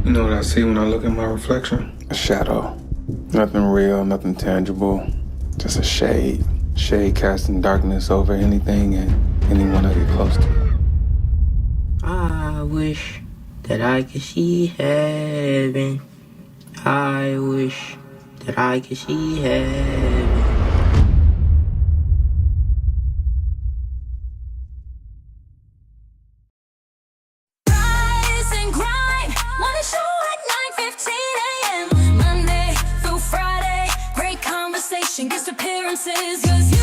You know what I see when I look at my reflection? A shadow. Nothing real, nothing tangible. Just a shade. Shade casting darkness over anything and anyone I get close to. I wish that I could see heaven. I wish that I could see heaven. Rise and grind. Morning show at 9:15 a.m. Monday through Friday. Great conversation, guest appearances. 'Cause you